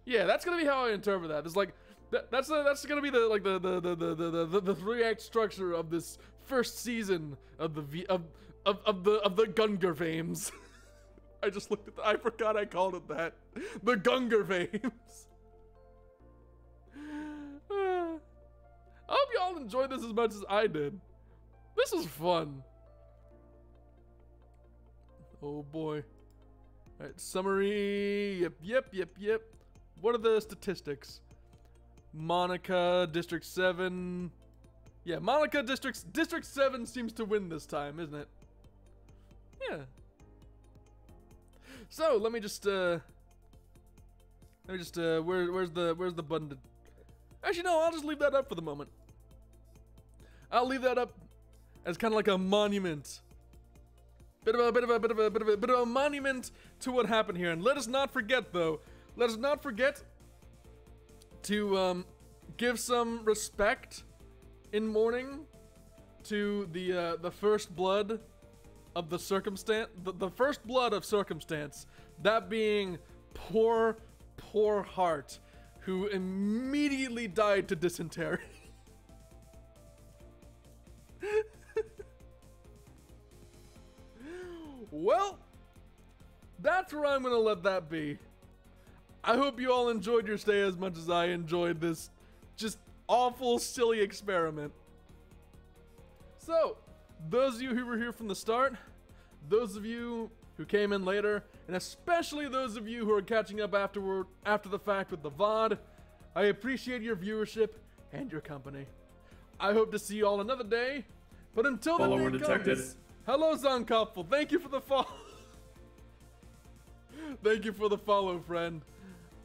Speaker 1: Yeah, that's gonna be how I interpret that. It's like that's gonna be the 3-act structure of this first season of the Gungar Vames. I just looked at I forgot I called it that. The Gungar Vames. I hope y'all enjoyed this as much as I did. This was fun. Oh boy. Alright, summary. Yep. What are the statistics? Monica, District 7. Yeah, Monica, District 7 seems to win this time, isn't it? Yeah. So, let me just, where's the button to... Actually, no, I'll just leave that up for the moment. I'll leave that up as kind of like a monument. Bit of a monument to what happened here. And let us not forget, though, to give some respect in mourning to the first blood of the circumstance, the first blood of circumstance, that being poor Heart, who immediately died to dysentery. Well, that's where I'm gonna let that be. I hope you all enjoyed your stay as much as I enjoyed this just awful, silly experiment. So, those of you who were here from the start, those of you who came in later, and especially those of you who are catching up after the fact with the VOD, I appreciate your viewership and your company. I hope to see you all another day, but until the
Speaker 3: Follower
Speaker 1: day
Speaker 3: detected.
Speaker 1: comes, hello Zonkopfel, thank you for the follow. Thank you for the follow, friend.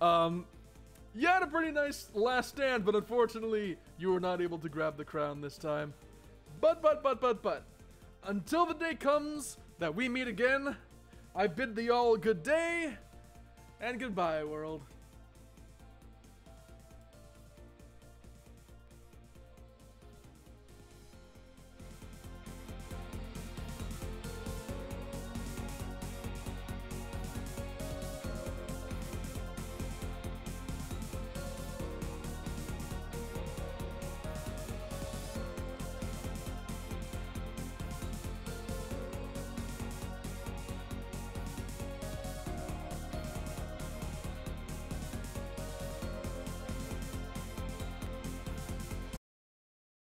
Speaker 1: You had a pretty nice last stand, but unfortunately, you were not able to grab the crown this time. But, until the day comes that we meet again, I bid thee all good day, and goodbye, world.